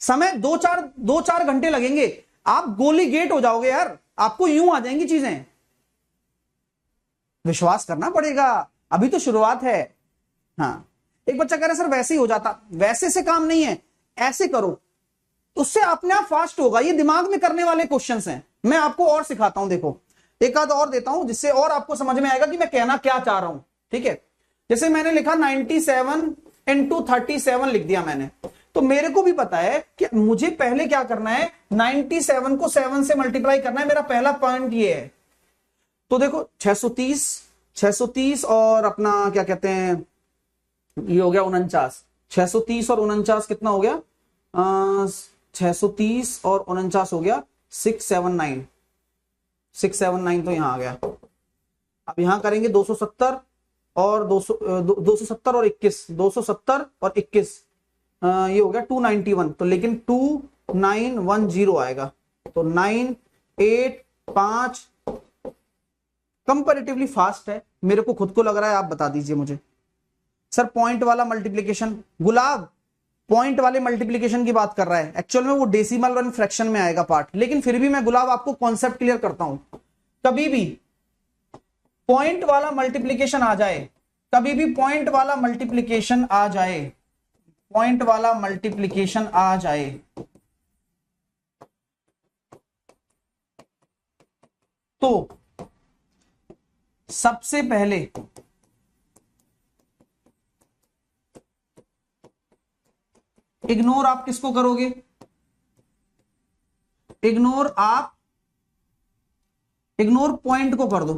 समय 2-4 घंटे लगेंगे, आप गोली गेट हो जाओगे यार, आपको यूं आ जाएंगी चीजें। विश्वास करना पड़ेगा, अभी तो शुरुआत है। हाँ एक बच्चा कह रहा है सर वैसे ही हो जाता, वैसे से काम नहीं है, ऐसे करो, उससे अपने आप फास्ट होगा। ये दिमाग में करने वाले क्वेश्चंस हैं, मैं आपको और सिखाता हूं। देखो एक आध और देता हूं जिससे और आपको समझ में आएगा कि मैं कहना क्या चाह रहा हूं। ठीक है, जैसे मैंने लिखा 97 इंटू 37 लिख दिया मैंने, तो मेरे को भी पता है कि मुझे पहले क्या करना है, 97 को 7 से मल्टीप्लाई करना है, मेरा पहला पॉइंट ये है। तो देखो 630 और अपना क्या कहते हैं, ये हो गया 49, 630 और 49 कितना हो गया, 630 और 49 हो गया 679, 679 तो यहां आ गया। अब यहां करेंगे 270 और 270 और 21, 270 और 21, ये हो गया 291, तो लेकिन 2910 आएगा। तो 985 कंपैरेटिवली फास्ट है, मेरे को खुद को लग रहा है, आप बता दीजिए मुझे। सर पॉइंट वाला मल्टीप्लीकेशन, गुलाब पॉइंट वाले मल्टीप्लीकेशन की बात कर रहा है, एक्चुअल में वो डेसिमल और फ्रैक्शन में आएगा पार्ट, लेकिन फिर भी मैं गुलाब आपको कॉन्सेप्ट क्लियर करता हूं। कभी भी पॉइंट वाला मल्टीप्लीकेशन आ जाए, कभी भी पॉइंट वाला मल्टीप्लीकेशन आ जाए, पॉइंट वाला मल्टीप्लीकेशन आ जाए, तो सबसे पहले इग्नोर आप किसको करोगे, इग्नोर पॉइंट को कर दो।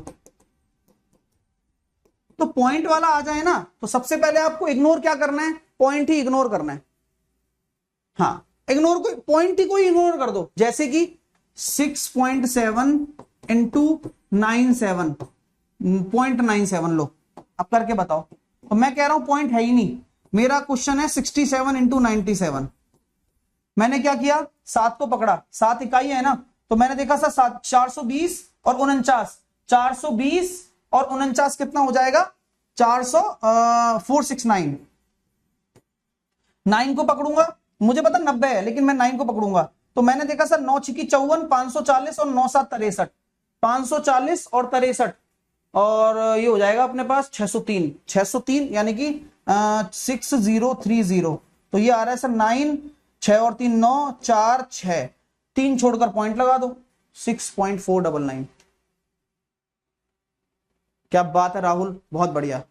तो पॉइंट वाला आ जाए ना, तो सबसे पहले आपको इग्नोर क्या करना है, पॉइंट ही इग्नोर करना है। हाँ, इग्नोर को, पॉइंट ही को इग्नोर कर दो, जैसे कि 6.7 इंटू 97, 0.97 लो, अब करके बताओ। तो मैं कह रहा हूं पॉइंट है ही नहीं, मेरा क्वेश्चन है 67 इंटू 97। मैंने क्या किया, 7 को पकड़ा, 7 इकाई है ना, तो मैंने देखा सर 420 और 49, 420 और 49 कितना हो जाएगा, 469। 9 को पकड़ूंगा, मुझे पता 90 है, लेकिन मैं 9 को पकड़ूंगा, तो मैंने देखा सर 9 छिकी 54, 540 और 9 7 63, 540 और 63, और ये हो जाएगा अपने पास 603, 603 यानी कि 6030। तो ये आ रहा है सर 9, 6 और 3 9, 4 6, 3 छोड़कर पॉइंट लगा दो, 6.499। क्या बात है राहुल, बहुत बढ़िया।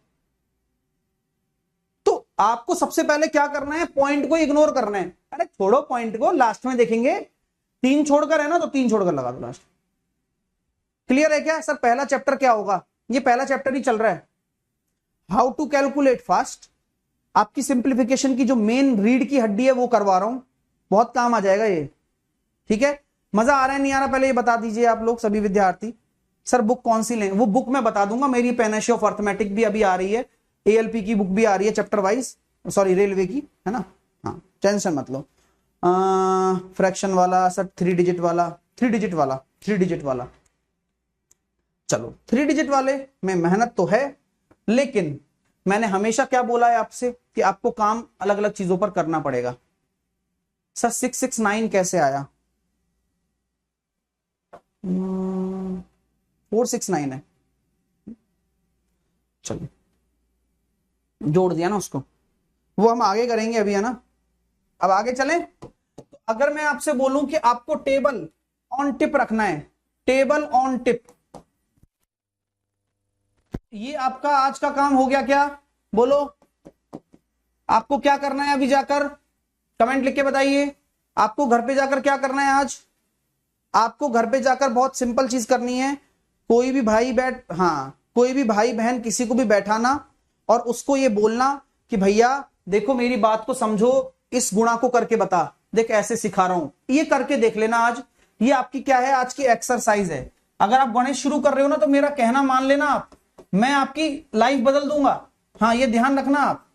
तो आपको सबसे पहले क्या करना है, पॉइंट को इग्नोर करना है। अरे छोड़ो पॉइंट को, लास्ट में देखेंगे, 3 छोड़कर है ना, तो 3 छोड़कर लगा दो लास्ट। क्लियर है क्या सर? पहला चैप्टर क्या होगा, ये पहला चैप्टर ही चल रहा है, हाउ टू कैलकुलेट फास्ट। आपकी सिंप्लीफिकेशन की जो मेन रीड की हड्डी है वो करवा रहा हूं, बहुत काम आ जाएगा ये। ठीक है, मजा आ रहा है नहीं आ रहा, पहले ये बता दीजिए आप लोग सभी विद्यार्थी। सर बुक कौन सी लें, वो बुक मैं बता दूंगा, मेरी पेनेशियो ऑफ अर्थमेटिक भी अभी आ रही है, एएलपी की बुक भी आ रही है चैप्टर वाइज, सॉरी रेलवे की है ना। हाँ टेंशन मत लो। फ्रैक्शन वाला सर, 3 डिजिट वाला, 3 डिजिट वाला, 3 डिजिट वाला, चलो 3 डिजिट वाले में मेहनत तो है, लेकिन मैंने हमेशा क्या बोला है आपसे कि आपको काम अलग अलग चीजों पर करना पड़ेगा। सर 669 कैसे आया, 469 है, चलो जोड़ दिया ना उसको, वो हम आगे करेंगे अभी है ना। अब आगे चलें, तो अगर मैं आपसे बोलूं कि आपको टेबल ऑन टिप रखना है, टेबल ऑन टिप, ये आपका आज का काम हो गया क्या, बोलो आपको क्या करना है अभी जाकर, कमेंट लिख के बताइए। आपको घर पे जाकर क्या करना है आज, आपको घर पे जाकर बहुत सिंपल चीज करनी है। कोई भी भाई कोई भी भाई बहन किसी को भी बैठाना और उसको ये बोलना कि भैया देखो मेरी बात को समझो, इस गुणा को करके बता, देख ऐसे सिखा रहा हूं, ये करके देख लेना आज। ये आपकी क्या है, आज की एक्सरसाइज है। अगर आप गणित शुरू कर रहे हो ना, तो मेरा कहना मान लेना आप, मैं आपकी लाइफ बदल दूंगा। हाँ ये ध्यान रखना आप,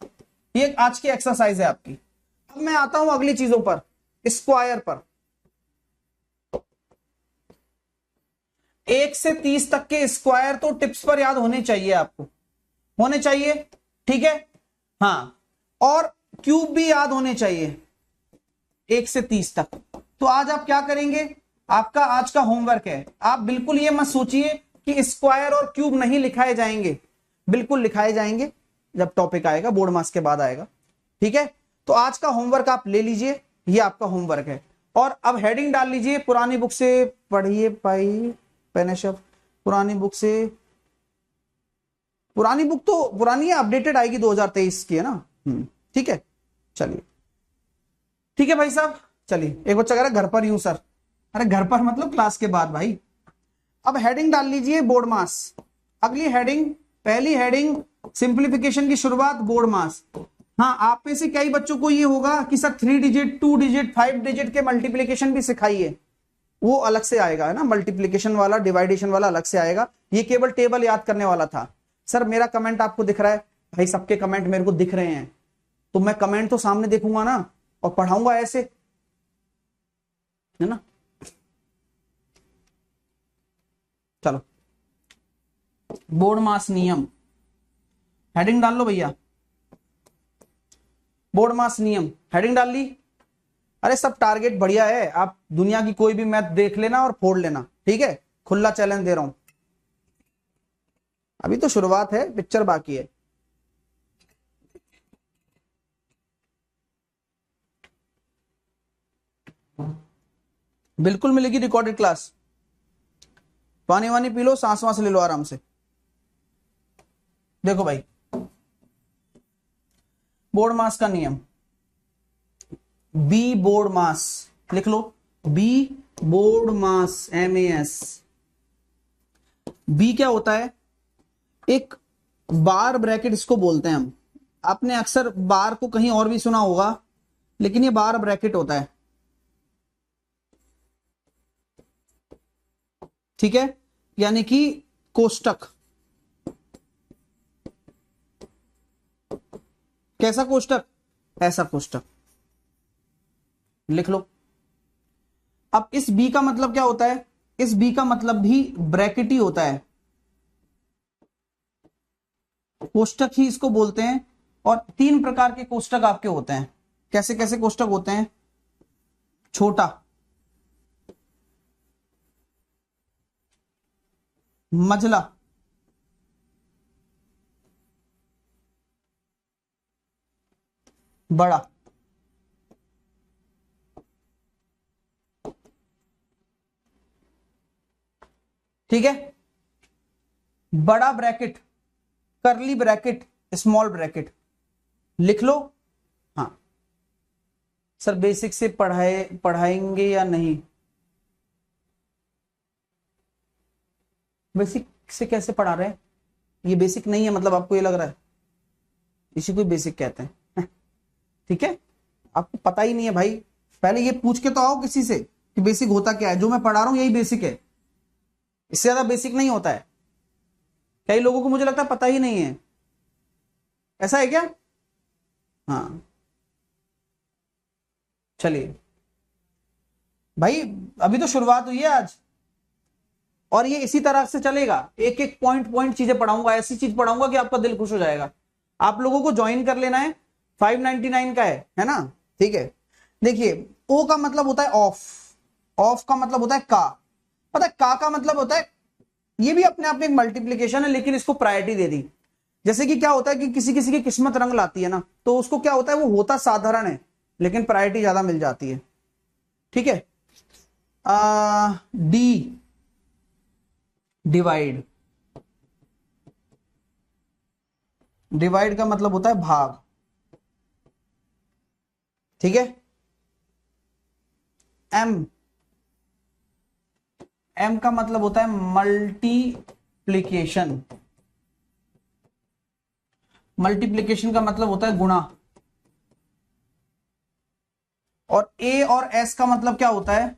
ये आज की एक्सरसाइज है आपकी। अब मैं आता हूं अगली चीजों पर, स्क्वायर पर। 1 से 30 तक के स्क्वायर तो टिप्स पर याद होने चाहिए, आपको होने चाहिए, ठीक है। हाँ, और क्यूब भी याद होने चाहिए 1 से 30 तक। तो आज आप क्या करेंगे, आपका आज का होमवर्क है, आप बिल्कुल ये मत सोचिए कि स्क्वायर और क्यूब नहीं लिखाए जाएंगे, बिल्कुल लिखाए जाएंगे जब टॉपिक आएगा, बोर्ड मार्क्स के बाद आएगा, ठीक है। तो आज का होमवर्क आप ले लीजिए, ये आपका होमवर्क है। और अब हेडिंग डाल लीजिए, पुरानी बुक से पढ़िए भाई पेनेशव, पुरानी बुक से, पुरानी बुक तो पुरानी है, अपडेटेड आएगी 2023 की है ना, ठीक है। चलिए ठीक है भाई साहब, चलिए। एक बच्चा कह रहा है घर पर ही हूं सर। अरे घर पर मतलब क्लास के बाद भाई। अब हेडिंग डाल लीजिए बोर्ड मास। अगली हेडिंग, पहली हेडिंग सिंप्लीफिकेशन की शुरुआत बोर्ड मास। हाँ, आप में से कई बच्चों को ये होगा कि सर 3 डिजिट 2 डिजिट 5 डिजिट के मल्टीप्लीकेशन भी सिखाइए। वो अलग से आएगा, है ना, मल्टीप्लीकेशन वाला डिवाइडेशन वाला अलग से आएगा। ये केवल टेबल याद करने वाला था। सर मेरा कमेंट आपको दिख रहा है? भाई सबके कमेंट मेरे को दिख रहे हैं, तो मैं कमेंट तो सामने देखूंगा ना और पढ़ाऊंगा ऐसे, है ना। चलो, बोर्ड मास नियम, हेडिंग डाल लो भैया। बोर्ड मास नियम हेडिंग डाल ली। अरे सब टारगेट बढ़िया है, आप दुनिया की कोई भी मैथ देख लेना और फोड़ लेना, ठीक है। खुला चैलेंज दे रहा हूं, अभी तो शुरुआत है, पिक्चर बाकी है। बिल्कुल मिलेगी रिकॉर्डेड क्लास। पानी वानी पी लो, सांस वांस ले लो आराम से। देखो भाई, बोर्ड मास का नियम, बी बोर्ड मास लिख लो। बी बोर्ड मास, MAS। बी क्या होता है? एक बार ब्रैकेट इसको बोलते हैं हम। आपने अक्सर बार को कहीं और भी सुना होगा, लेकिन ये बार ब्रैकेट होता है, ठीक है। यानी कि कोष्टक। कैसा कोष्टक? ऐसा कोष्टक लिख लो। अब इस बी का मतलब क्या होता है? इस बी का मतलब भी ब्रैकेट ही होता है, कोष्टक ही इसको बोलते हैं। और 3 प्रकार के कोष्टक आपके होते हैं। कैसे कैसे कोष्टक होते हैं? छोटा, मझला, बड़ा। ठीक है, बड़ा ब्रैकेट, करली ब्रैकेट, स्मॉल ब्रैकेट लिख लो। हाँ सर, बेसिक से पढ़ाएंगे या नहीं? बेसिक से कैसे पढ़ा रहे हैं? ये बेसिक नहीं है मतलब आपको ये लग रहा है? इसी को बेसिक कहते हैं। ठीक है, आपको पता ही नहीं है भाई। पहले ये पूछ के तो आओ किसी से कि बेसिक होता क्या है। जो मैं पढ़ा रहा हूं यही बेसिक है, इससे ज्यादा बेसिक नहीं होता है। कई लोगों को मुझे लगता है पता ही नहीं है। ऐसा है क्या? हाँ, चलिए भाई, अभी तो शुरुआत हुई है आज, और ये इसी तरह से चलेगा। एक एक पॉइंट पॉइंट चीजें पढ़ाऊंगा, ऐसी चीज पढ़ाऊंगा कि आपका दिल खुश हो जाएगा। आप लोगों को ज्वाइन कर लेना है, 599 का है ना। ठीक है, देखिए, ओ का मतलब होता है ऑफ, ऑफ का मतलब होता है का। पता है का मतलब होता है, ये भी अपने आप में एक मल्टीप्लीकेशन है, लेकिन इसको प्रायोरिटी दे दी। जैसे कि क्या होता है कि किसी किसी की किस्मत रंग लाती है ना, तो उसको क्या होता है, वो होता साधारण है लेकिन प्रायोरिटी ज्यादा मिल जाती है। ठीक है, डी, डिवाइड। डिवाइड का मतलब होता है भाग, ठीक है। एम, एम का मतलब होता है मल्टीप्लीकेशन। मल्टीप्लीकेशन का मतलब होता है गुणा। और ए और एस का मतलब क्या होता है?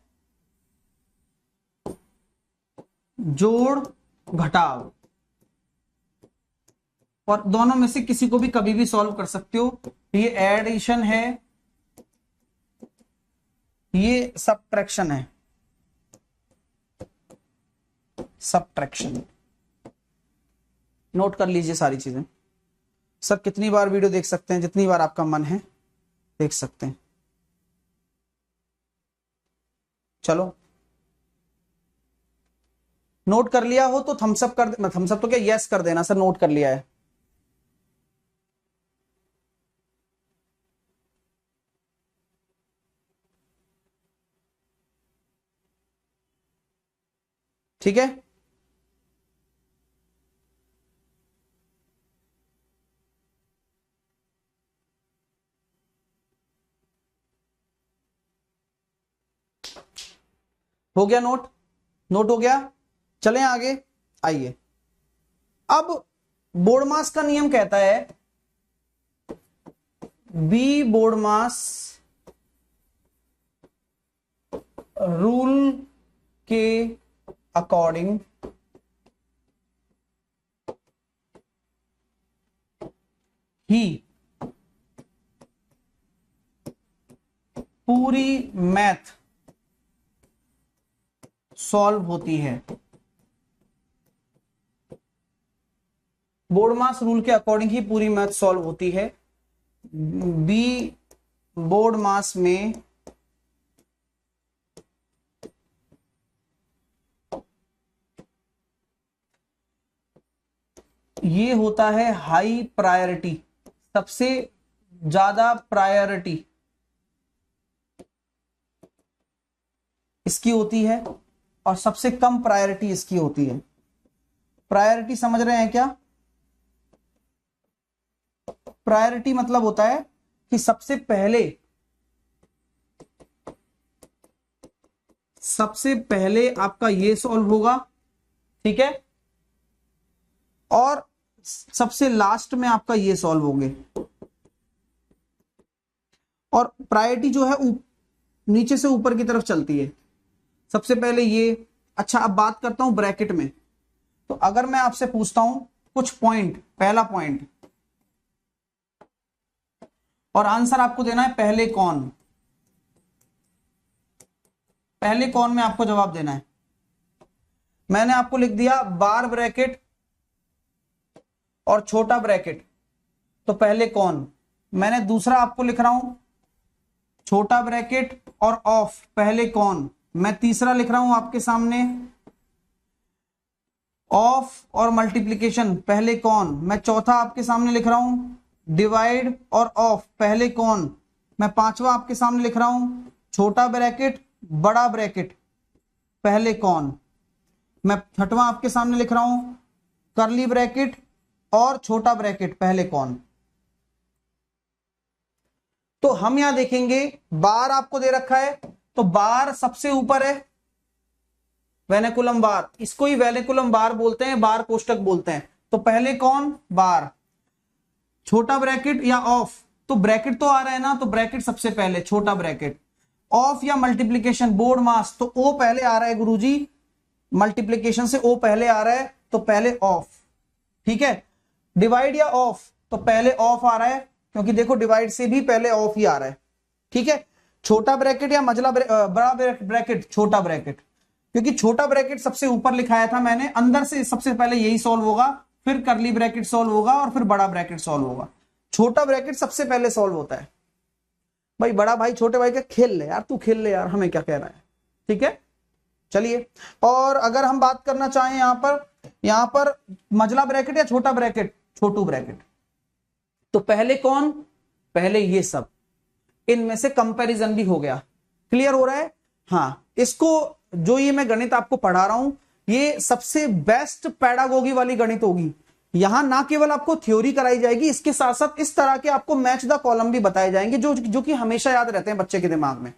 जोड़ घटाव। और दोनों में से किसी को भी कभी भी सॉल्व कर सकते हो। ये एडिशन है, ये सबट्रैक्शन है, सबट्रैक्शन। नोट कर लीजिए सारी चीजें। सर कितनी बार वीडियो देख सकते हैं? जितनी बार आपका मन है देख सकते हैं। चलो, नोट कर लिया हो तो थम्स अप कर, थम्स अप तो क्या, यस कर देना सर, नोट कर लिया है। ठीक है, हो गया नोट? नोट हो गया? चलें आगे। आइए, अब बोर्डमास का नियम कहता है बी बोर्डमास रूल के अकॉर्डिंग ही पूरी मैथ सॉल्व होती है। बोर्डमास रूल के अकॉर्डिंग ही पूरी मैथ सॉल्व होती है। बी बोर्डमास में ये होता है हाई प्रायोरिटी, सबसे ज्यादा प्रायोरिटी इसकी होती है और सबसे कम प्रायोरिटी इसकी होती है। प्रायोरिटी समझ रहे हैं क्या? प्रायोरिटी मतलब होता है कि सबसे पहले आपका ये सॉल्व होगा, ठीक है, और सबसे लास्ट में आपका ये सॉल्व होंगे। और प्रायोरिटी जो है नीचे से ऊपर की तरफ चलती है। सबसे पहले ये। अच्छा, अब बात करता हूं ब्रैकेट में। तो अगर मैं आपसे पूछता हूं कुछ पॉइंट, पहला पॉइंट, और आंसर आपको देना है पहले कौन, पहले कौन में आपको जवाब देना है। मैंने आपको लिख दिया बार ब्रैकेट और छोटा ब्रैकेट, तो पहले कौन। मैंने दूसरा आपको लिख रहा हूं छोटा ब्रैकेट और ऑफ, पहले कौन। मैं तीसरा लिख रहा हूं आपके सामने ऑफ और मल्टीप्लिकेशन, पहले कौन। मैं चौथा आपके सामने लिख रहा हूं डिवाइड और ऑफ, पहले कौन। मैं पांचवा आपके सामने लिख रहा हूं छोटा ब्रैकेट बड़ा ब्रैकेट, पहले कौन। मैं छठवां आपके सामने लिख रहा हूं करली ब्रैकेट और छोटा ब्रैकेट, पहले कौन। तो हम यहां देखेंगे बार आपको दे रखा है, तो बार सबसे ऊपर है, वेनेकुलम बार, इसको ही वेनेकुलम बार बोलते हैं, बार कोष्टक बोलते हैं। तो पहले कौन, बार। छोटा ब्रैकेट या ऑफ, तो ब्रैकेट तो आ रहा है ना, तो ब्रैकेट सबसे पहले, छोटा ब्रैकेट। ऑफ या मल्टीप्लिकेशन, बोर्ड मास, तो ओ पहले आ रहा है गुरुजी, मल्टीप्लिकेशन से ओ पहले आ रहा है, तो पहले ऑफ, ठीक है। डिवाइड या ऑफ, तो पहले ऑफ आ रहा है, क्योंकि देखो डिवाइड से भी पहले ऑफ ही आ रहा है, ठीक है। छोटा ब्रैकेट या बड़ा ब्रैकेट, छोटा ब्रैकेट, क्योंकि छोटा ब्रैकेट सबसे ऊपर लिखाया था मैंने, अंदर से सबसे पहले यही सॉल्व होगा, फिर करली ब्रैकेट सॉल्व होगा और फिर बड़ा ब्रैकेट सॉल्व होगा। छोटा ब्रैकेट सबसे पहले सॉल्व होता है। भाई बड़ा भाई छोटे भाई का खेल ले यार, तू खेल ले यार, हमें क्या कह रहा है, ठीक है। चलिए, और अगर हम बात करना चाहें यहां पर मझला ब्रैकेट या छोटा ब्रैकेट, छोटू ब्रैकेट, तो पहले कौन, पहले ये सब, इनमें से कंपैरिजन भी हो गया। क्लियर हो रहा है? हाँ, इसको जो ये मैं गणित आपको पढ़ा रहा हूं, ये सबसे बेस्ट पैडागोगी वाली गणित होगी। यहां ना केवल आपको थ्योरी कराई जाएगी, इसके साथ साथ इस तरह के आपको मैच द कॉलम भी बताए जाएंगे, जो कि हमेशा याद रहते हैं बच्चे के दिमाग में,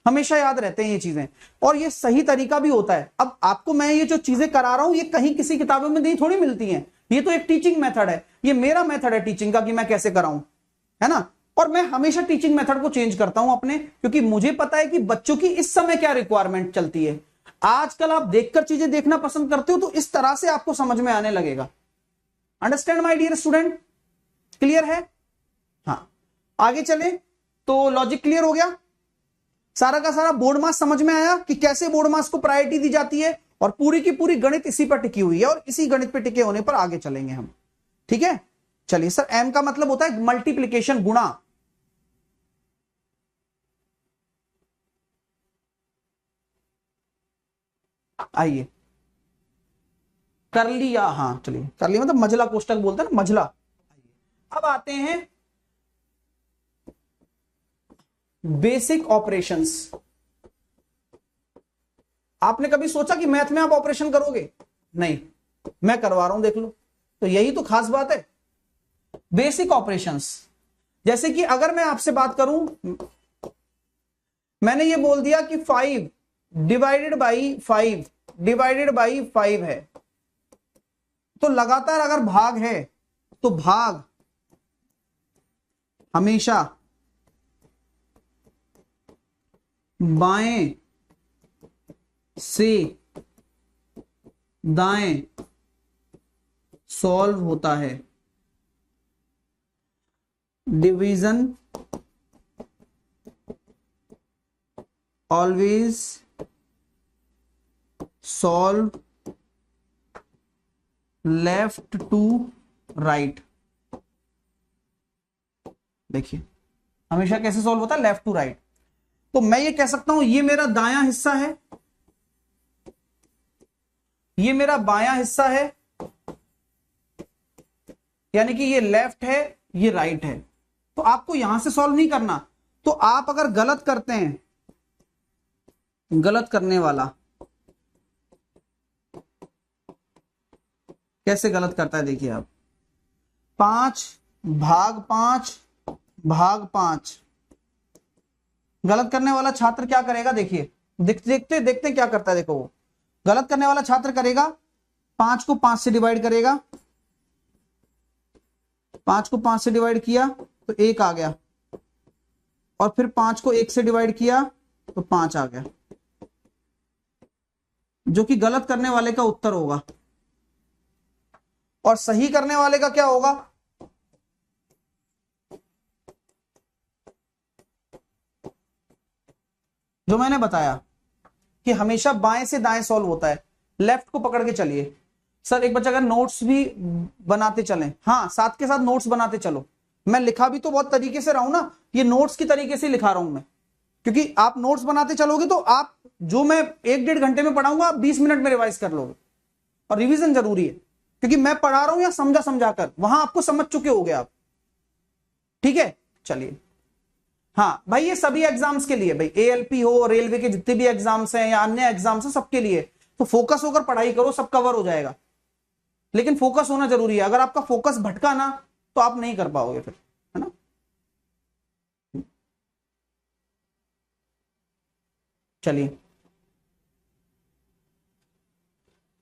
हमेशा याद रहते हैं ये चीजें, और ये सही तरीका भी होता है। अब आपको मैं ये जो चीजें करा रहा हूं, ये कहीं किसी किताबों में नहीं थोड़ी मिलती हैं, ये तो एक टीचिंग मेथड है, ये मेरा मेथड है टीचिंग का कि मैं कैसे कराऊं, है ना। और मैं हमेशा टीचिंग मेथड को चेंज करता हूं अपने, क्योंकि मुझे पता है कि बच्चों की इस समय क्या रिक्वायरमेंट चलती है। आजकल आप देखकर चीजें देखना पसंद करते हो, तो इस तरह से आपको समझ में आने लगेगा। Understand my dear student? Clear है? हाँ, आगे चले तो लॉजिक क्लियर हो गया, सारा का सारा बोर्ड मास समझ में आया कि कैसे बोर्ड मास को प्रायोरिटी दी जाती है, और पूरी की पूरी गणित इसी पर टिकी हुई है, और इसी गणित पर टिके होने पर आगे चलेंगे हम, ठीक है। चलिए सर, एम का मतलब होता है मल्टीप्लिकेशन, गुणा। आइए, कर लिया, हाँ चलिए, कर लिया मतलब मझला कोष्टक बोलते हैं ना, मझला। अब आते हैं बेसिक ऑपरेशंस। आपने कभी सोचा कि मैथ में आप ऑपरेशन करोगे? नहीं, मैं करवा रहा हूं, देख लो, तो यही तो खास बात है। बेसिक ऑपरेशंस, जैसे कि अगर मैं आपसे बात करूं, मैंने ये बोल दिया कि 5 डिवाइडेड बाई 5, डिवाइडेड बाई 5 है, तो लगातार अगर भाग है तो भाग हमेशा बाएं से दाएं सॉल्व होता है। Division always solve left to right. देखिए हमेशा कैसे सॉल्व होता है, लेफ्ट टू राइट। तो मैं ये कह सकता हूं ये मेरा दायां हिस्सा है, ये मेरा बायां हिस्सा है, यानी कि ये लेफ्ट है ये राइट है। तो आपको यहां से सॉल्व नहीं करना। तो आप अगर गलत करते हैं, गलत करने वाला कैसे गलत करता है देखिए आप, 5 भाग 5 भाग 5। गलत करने वाला छात्र क्या करेगा, देखिए देखते देखते क्या करता है। देखो वो गलत करने वाला छात्र करेगा, 5 को 5 से डिवाइड करेगा, 5 को 5 से डिवाइड किया तो 1 आ गया, और फिर 5 को 1 से डिवाइड किया तो 5 आ गया, जो कि गलत करने वाले का उत्तर होगा। और सही करने वाले का क्या होगा, जो मैंने बताया कि हमेशा बाएं से दाएं सॉल्व होता है। लेफ्ट को पकड़ के चलिए। सर एक बच्चा अगर नोट्स भी बनाते चलें, हाँ साथ के साथ नोट्स बनाते चलो। मैं लिखा भी तो बहुत तरीके से रहा हूं ना, ये नोट्स की तरीके से लिखा रहा हूं मैं, क्योंकि आप नोट्स बनाते चलोगे तो आप जो मैं 1-1.5 घंटे में पढ़ाऊंगा आप 20 मिनट में रिवाइज कर लोगे। और रिवीजन जरूरी है, क्योंकि मैं पढ़ा रहा हूं या समझा समझा कर, वहां आपको समझ चुके होगे आप। ठीक है चलिए। हाँ भाई ये सभी एग्जाम्स के लिए, भाई एएलपी हो, रेलवे के जितने भी एग्जाम्स हैं या अन्य एग्जाम्स हैं, सबके लिए तो फोकस होकर पढ़ाई करो, सब कवर हो जाएगा। लेकिन फोकस होना जरूरी है, अगर आपका फोकस भटका ना तो आप नहीं कर पाओगे फिर, है ना। चलिए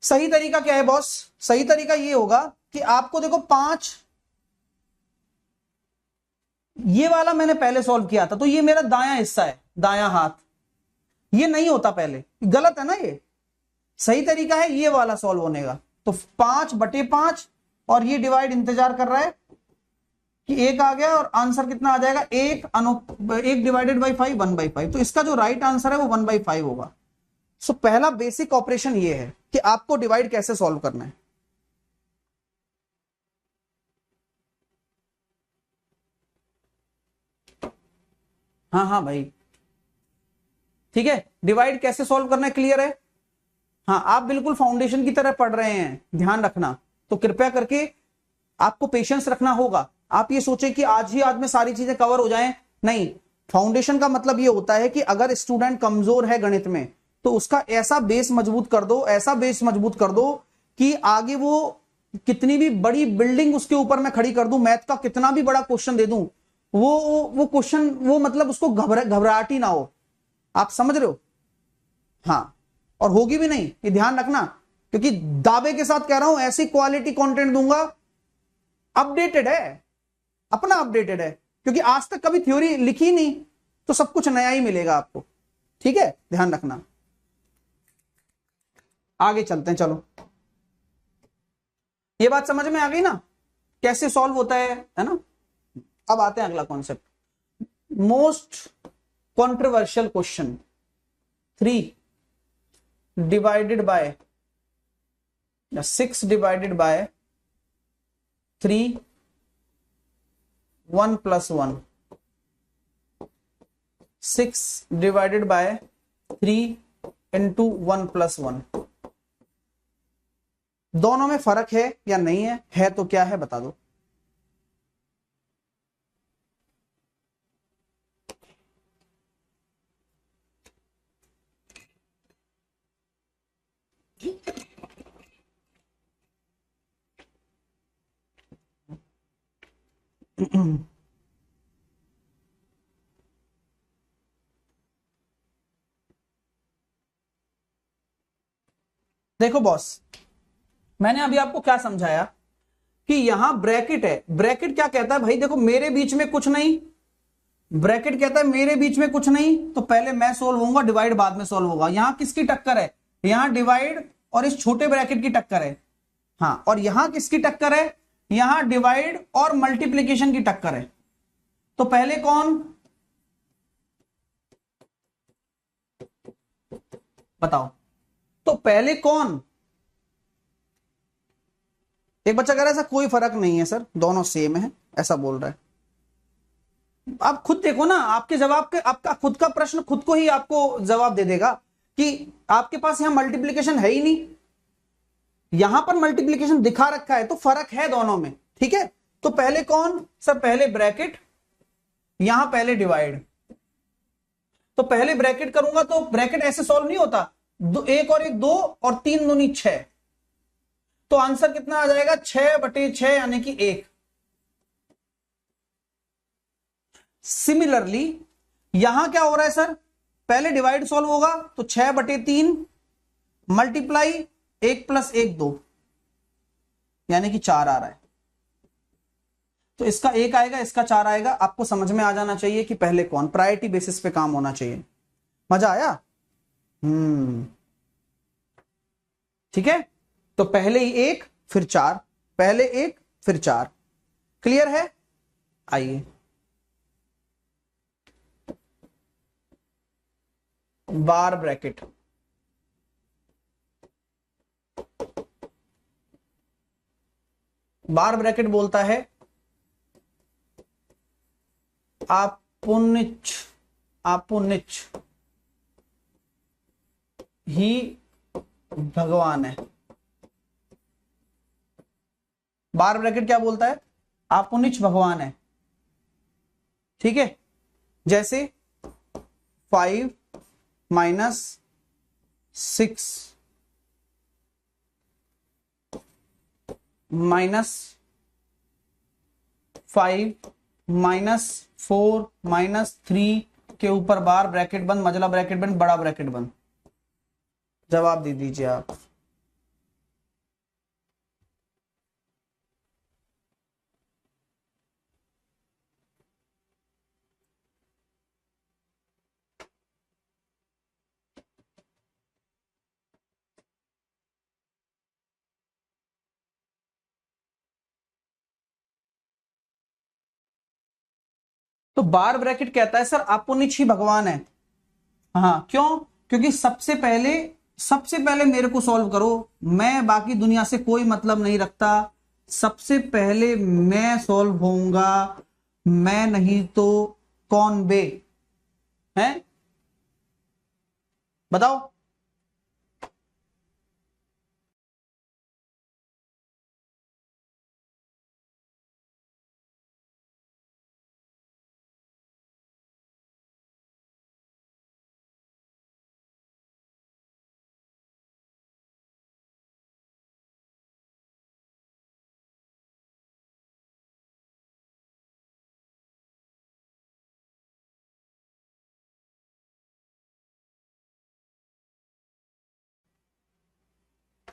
सही तरीका क्या है बॉस, सही तरीका ये होगा कि आपको देखो 5, ये वाला मैंने पहले सॉल्व किया था, तो ये मेरा दायां हिस्सा है, दायां हाथ, ये नहीं होता पहले, गलत है ना ये। सही तरीका है ये वाला सॉल्व होने का। तो 5/5 और ये डिवाइड इंतजार कर रहा है कि 1 आ गया, और आंसर कितना आ जाएगा, 1 डिवाइडेड बाई 5 1/5। तो इसका जो राइट आंसर है वो 1/5 होगा। सो पहला बेसिक ऑपरेशन ये है कि आपको डिवाइड कैसे सॉल्व करना है। हाँ हाँ भाई ठीक है, डिवाइड कैसे सॉल्व करना है क्लियर है। हाँ आप बिल्कुल फाउंडेशन की तरह पढ़ रहे हैं, ध्यान रखना। तो कृपया करके आपको पेशेंस रखना होगा। आप ये सोचे कि आज में सारी चीजें कवर हो जाएं, नहीं। फाउंडेशन का मतलब ये होता है कि अगर स्टूडेंट कमजोर है गणित में, तो उसका ऐसा बेस मजबूत कर दो, ऐसा बेस मजबूत कर दो कि आगे वो कितनी भी बड़ी बिल्डिंग उसके ऊपर मैं खड़ी कर दूं, मैथ का कितना भी बड़ा क्वेश्चन दे दूं, वो क्वेश्चन वो मतलब उसको घबराहट ही ना हो। आप समझ रहे हो। हाँ और होगी भी नहीं, ये ध्यान रखना, क्योंकि दावे के साथ कह रहा हूं ऐसी क्वालिटी कंटेंट दूंगा, अपडेटेड है, अपना अपडेटेड है, क्योंकि आज तक कभी थ्योरी लिखी नहीं, तो सब कुछ नया ही मिलेगा आपको। ठीक है ध्यान रखना। आगे चलते हैं चलो। ये बात समझ में आ गई ना, कैसे सॉल्व होता है ना। अब आते हैं अगला concept, most controversial question, 3 divided by 6 divided by 3 1 + 1, 6 divided by 3 × 1 + 1। दोनों में फर्क है या नहीं है तो क्या है बता दो। देखो बॉस, मैंने अभी आपको क्या समझाया कि यहां ब्रैकेट है, ब्रैकेट क्या कहता है भाई, देखो मेरे बीच में कुछ नहीं, ब्रैकेट कहता है मेरे बीच में कुछ नहीं, तो पहले मैं सोल्व होऊंगा, डिवाइड बाद में सोल्व होगा। यहां किसकी टक्कर है, यहां डिवाइड और इस छोटे ब्रैकेट की टक्कर है। हाँ, और यहां किसकी टक्कर है, यहां डिवाइड और मल्टीप्लीकेशन की टक्कर है। तो पहले कौन, बताओ, तो पहले कौन। एक बच्चा कह रहा है ऐसा कोई फर्क नहीं है सर, दोनों सेम है, ऐसा बोल रहा है। आप खुद देखो ना, आपके जवाब के, आपका खुद का प्रश्न खुद को ही आपको जवाब दे देगा कि आपके पास यहां मल्टीप्लीकेशन है ही नहीं, यहां पर मल्टीप्लीकेशन दिखा रखा है, तो फर्क है दोनों में। ठीक है, तो पहले कौन सर, पहले ब्रैकेट, यहां पहले डिवाइड। तो पहले ब्रैकेट करूंगा तो ब्रैकेट ऐसे सॉल्व नहीं होता, एक और एक दो और तीन दूनी 6, तो आंसर कितना आ जाएगा, 6/6 यानी कि 1। सिमिलरली यहां क्या हो रहा है सर, पहले डिवाइड सॉल्व होगा तो 6/3 मल्टीप्लाई 1 + 1 2 यानी कि 4 आ रहा है। तो इसका 1 आएगा, इसका 4 आएगा। आपको समझ में आ जाना चाहिए कि पहले कौन, प्रायोरिटी बेसिस पे काम होना चाहिए। मजा आया? ठीक है, तो पहले ही 1 फिर 4, पहले 1 फिर 4। क्लियर है? आइए, बार ब्रैकेट, बार ब्रैकेट बोलता है आपुनिच, आपुनिच ही भगवान है। बार ब्रैकेट क्या बोलता है, आपुनिच भगवान है। ठीक है, जैसे 5 - 6 -5 -4 -3 के ऊपर बार ब्रैकेट बंद, मजला ब्रैकेट बंद, बड़ा ब्रैकेट बंद। जवाब दे दीजिए आप। तो बार ब्रैकेट कहता है सर आपुनिच ही भगवान है। हाँ, क्यों? क्योंकि सबसे पहले मेरे को सॉल्व करो, मैं बाकी दुनिया से कोई मतलब नहीं रखता, सबसे पहले मैं सॉल्व होऊंगा, मैं नहीं तो कौन बे, है? बताओ।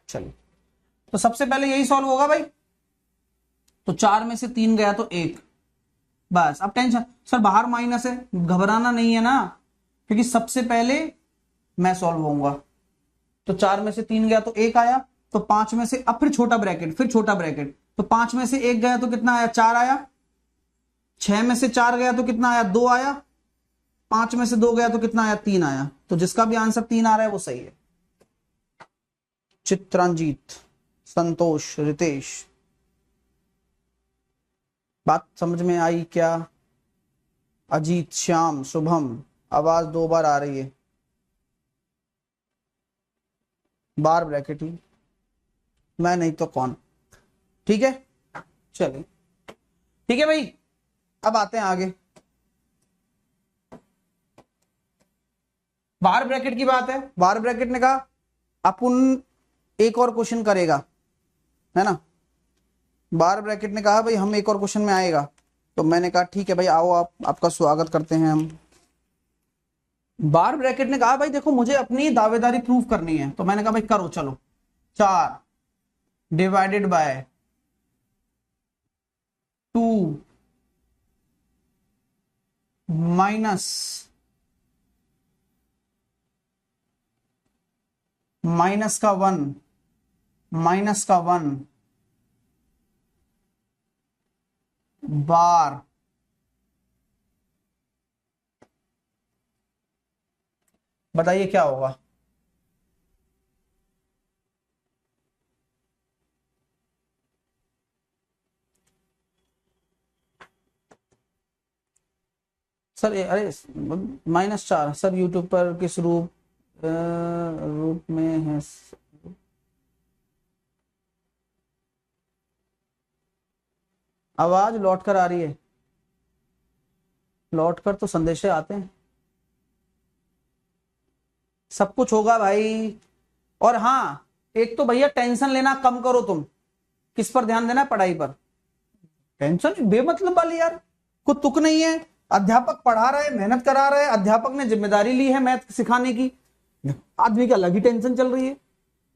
चलिए, तो सबसे पहले यही सॉल्व होगा भाई। तो 4 में से 3 गया तो 1, बस। अब टेंशन सर, बाहर माइनस है, घबराना नहीं है ना, क्योंकि सबसे पहले मैं सॉल्व होऊंगा। तो 4 में से 3 गया तो 1 आया, तो 5 में से, अब फिर छोटा ब्रैकेट, फिर छोटा ब्रैकेट, तो 5 में से 1 गया तो कितना आया, 4 आया। 6 में से 4 गया तो कितना आया, 2 आया। 5 में से 2 गया तो कितना आया, 3 आया। तो जिसका भी आंसर 3 आ रहा है वो सही है। चित्रांजीत, संतोष, रितेश, बात समझ में आई क्या? अजीत, श्याम, शुभम, आवाज 2 बार आ रही है। बार ब्रैकेट ही, मैं नहीं तो कौन। ठीक है, चलिए, ठीक है भाई, अब आते हैं आगे। बार ब्रैकेट की बात है, बार ब्रैकेट ने कहा अपन एक और क्वेश्चन करेगा, है ना। बार ब्रैकेट ने कहा भाई हम एक और क्वेश्चन में आएगा, तो मैंने कहा ठीक है भाई आओ, आपका स्वागत करते हैं हम। बार ब्रैकेट ने कहा भाई देखो मुझे अपनी दावेदारी प्रूव करनी है, तो मैंने कहा भाई करो चलो। 4 डिवाइडेड बाय 2 माइनस का 1 बार बताइए क्या होगा। सर अरे -4 सर यूट्यूब पर किस रूप में है। आवाज लौट कर आ रही है, लौट कर तो संदेशे आते हैं, सब कुछ होगा भाई। और हाँ एक तो भैया टेंशन लेना कम करो, तुम किस पर ध्यान देना, पढ़ाई पर। टेंशन बेमतलब वाली यार, कुछ तुक नहीं है। अध्यापक पढ़ा रहा है, मेहनत करा रहा है, अध्यापक ने जिम्मेदारी ली है मैथ सिखाने की, आदमी की अलग ही टेंशन चल रही है।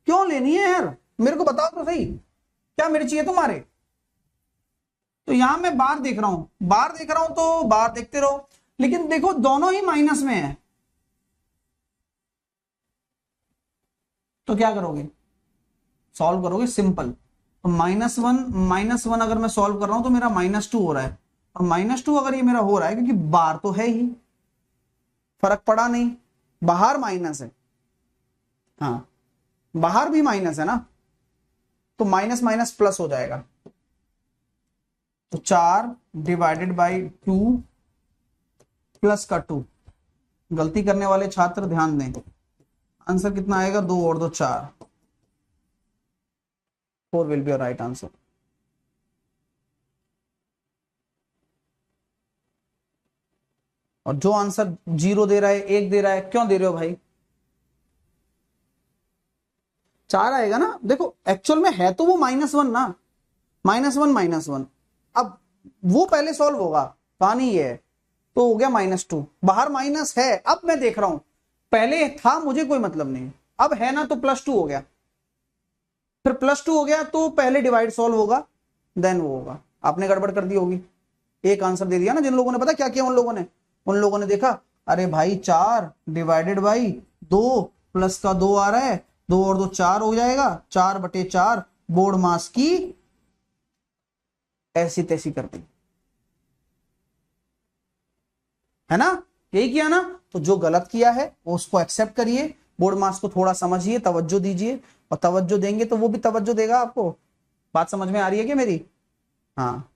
क्यों लेनी है यार, मेरे को बताओ तो सही, क्या मेरी चाहिए तुम्हारे। तो यहां मैं बार देख रहा हूं, तो बार देखते रहो, लेकिन देखो दोनों ही माइनस में है, तो क्या करोगे, सॉल्व करोगे सिंपल। तो -1 अगर मैं सॉल्व कर रहा हूं तो मेरा -2 हो रहा है, और -2 अगर ये मेरा हो रहा है क्योंकि बार तो है ही, फर्क पड़ा नहीं, बाहर माइनस है, हाँ बाहर भी माइनस है ना, तो माइनस माइनस प्लस हो जाएगा। तो 4 डिवाइडेड बाई 2 प्लस का 2, गलती करने वाले छात्र ध्यान दें, आंसर कितना आएगा, 2 और 2 4, 4 will be your right answer. और जो आंसर 0 दे रहा है, 1 दे रहा है, क्यों दे रहे हो भाई, 4 आएगा ना। देखो एक्चुअल में है तो वो -1 ना, -1 अब वो पहले सॉल्व होगा, कहानी ये है। तो हो गया -2, बाहर माइनस है, अब मैं देख रहा हूं, पहले था मुझे कोई मतलब नहीं, अब है ना तो +2 हो गया, फिर +2 हो गया तो पहले डिवाइड सॉल्व होगा, देन वो होगा। आपने गड़बड़ कर दी होगी, एक आंसर दे दिया ना। जिन लोगों ने पता क्या किया, उन लोगों ने देखा, अरे भाई 4 डिवाइडेड बाई 2 प्लस का 2 आ रहा है, 2 और 2 4 हो जाएगा, 4/4 बोर्ड मास की ऐसी तैसी कर दी, है ना, यही किया ना। तो जो गलत किया है उसको एक्सेप्ट करिए, बोर्ड मास को थोड़ा समझिए, तवज्जो दीजिए, और तवज्जो देंगे तो वो भी तवज्जो देगा आपको। बात समझ में आ रही है क्या मेरी, हाँ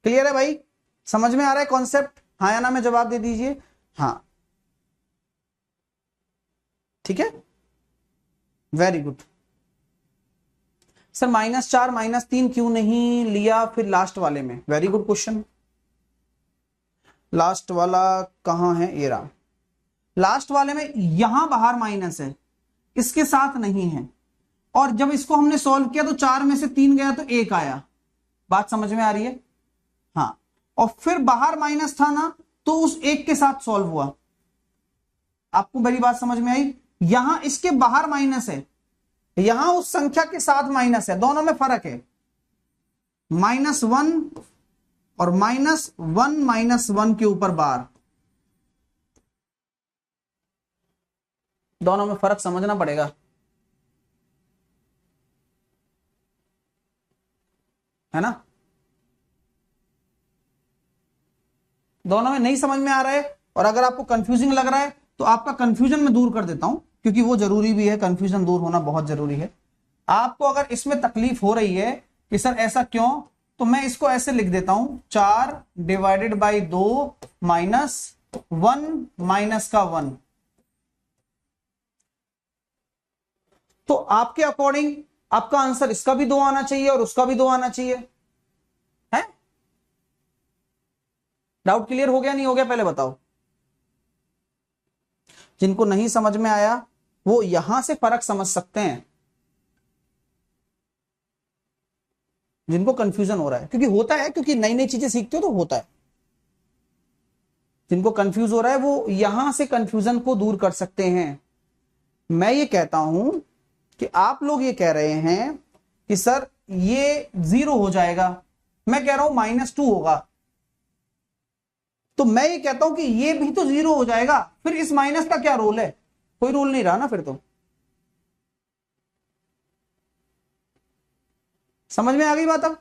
क्लियर है भाई, समझ में आ रहा है कॉन्सेप्ट, हाँ या ना में जवाब दे दीजिए, हाँ ठीक है, वेरी गुड। सर -4 -3 क्यों नहीं लिया फिर लास्ट वाले में, वेरी गुड क्वेश्चन। लास्ट वाला कहां है, ये रहा, लास्ट वाले में यहां बाहर माइनस है, इसके साथ नहीं है, और जब इसको हमने सॉल्व किया तो 4 में से 3 गया तो 1 आया, बात समझ में आ रही है, हाँ। और फिर बाहर माइनस था ना, तो उस 1 के साथ सॉल्व हुआ, आपको मेरी बात समझ में आई। यहां इसके बाहर माइनस है, यहां उस संख्या के साथ माइनस है, दोनों में फर्क है, -1 और -1 के ऊपर बार, दोनों में फर्क समझना पड़ेगा, है ना। दोनों में नहीं समझ में आ रहा है, और अगर आपको कंफ्यूजिंग लग रहा है तो आपका कंफ्यूजन मैं दूर कर देता हूं, क्योंकि वो जरूरी भी है, कंफ्यूजन दूर होना बहुत जरूरी है। आपको अगर इसमें तकलीफ हो रही है कि सर ऐसा क्यों, तो मैं इसको ऐसे लिख देता हूं, 4 डिवाइडेड बाई 2 -1 का 1। तो आपके अकॉर्डिंग आपका आंसर इसका भी 2 आना चाहिए और उसका भी 2 आना चाहिए, है। डाउट क्लियर हो गया, नहीं हो गया, पहले बताओ। जिनको नहीं समझ में आया वो यहां से फर्क समझ सकते हैं, जिनको कंफ्यूजन हो रहा है, क्योंकि होता है, क्योंकि नई नई चीजें सीखते हो तो होता है। जिनको कंफ्यूज हो रहा है वो यहां से कंफ्यूजन को दूर कर सकते हैं। मैं ये कहता हूं कि आप लोग ये कह रहे हैं कि सर ये 0 हो जाएगा, मैं कह रहा हूं -2 होगा, तो मैं ये कहता हूं कि ये भी तो 0 हो जाएगा, फिर इस माइनस का क्या रोल है? कोई रोल नहीं रहा ना फिर तो। समझ में आ गई बात? अब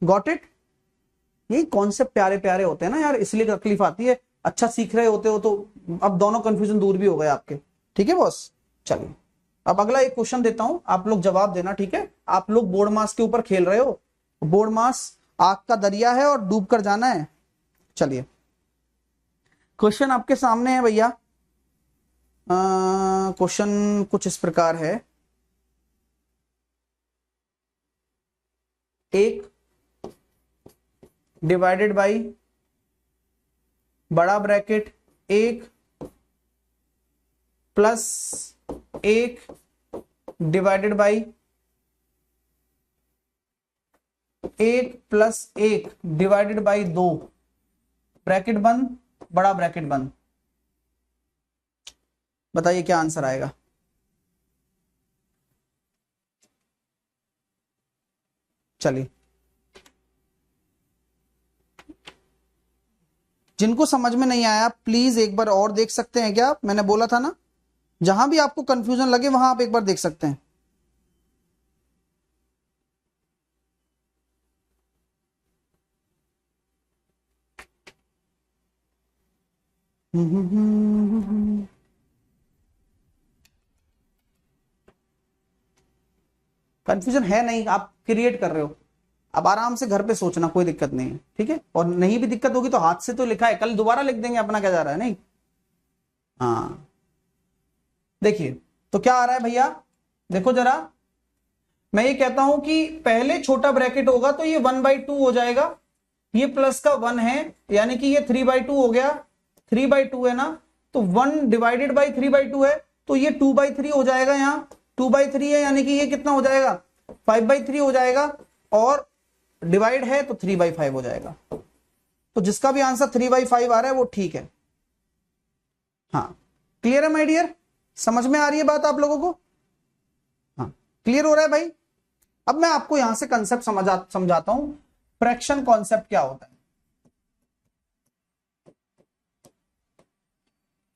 गॉट इट? यही कॉन्सेप्ट प्यारे प्यारे होते हैं ना यार, इसलिए तकलीफ आती है। अच्छा सीख रहे होते हो तो अब दोनों कंफ्यूजन दूर भी हो गए आपके। ठीक है बॉस, चलिए अब अगला एक क्वेश्चन देता हूं, आप लोग जवाब देना। ठीक है, आप लोग बोर्ड मास के ऊपर खेल रहे हो, बोर्ड मास आग का दरिया है और डूब कर जाना है। चलिए क्वेश्चन आपके सामने है भैया। क्वेश्चन कुछ इस प्रकार है, एक डिवाइडेड बाई बड़ा bracket 1 plus 1 divided by 1 plus 1 divided by 2, bracket बंद, बड़ा ब्रैकेट बंद। बताइए क्या आंसर आएगा? चलिए जिनको समझ में नहीं आया प्लीज एक बार और देख सकते हैं क्या? मैंने बोला था ना, जहां भी आपको कंफ्यूजन लगे वहां आप एक बार देख सकते हैं। कंफ्यूजन है नहीं, आप क्रिएट कर रहे हो। अब आराम से घर पे सोचना, कोई दिक्कत नहीं है। ठीक है, और नहीं भी दिक्कत होगी तो हाथ से तो लिखा है, कल दोबारा लिख देंगे, अपना क्या जा रहा है? नहीं, हाँ देखिए तो क्या आ रहा है भैया, देखो जरा। मैं ये कहता हूं कि पहले छोटा ब्रैकेट होगा तो ये 1/2 हो जाएगा, ये प्लस का 1 है, यानी कि ये 3/2 हो गया। 3/2 है ना, तो 1 डिवाइडेड बाई 3/2 है, तो ये 2/3 हो जाएगा। यहाँ 2/3 है, यानी कि ये कितना हो जाएगा? 5/3 हो जाएगा, और डिवाइड है तो 3/5 हो जाएगा। तो जिसका भी आंसर 3/5 आ रहा है वो ठीक है। हाँ क्लियर है माय डियर? समझ में आ रही है बात आप लोगों को? हाँ क्लियर हो रहा है भाई? अब मैं आपको यहां से कंसेप्ट समझाता हूं, फ्रैक्शन कॉन्सेप्ट क्या होता है।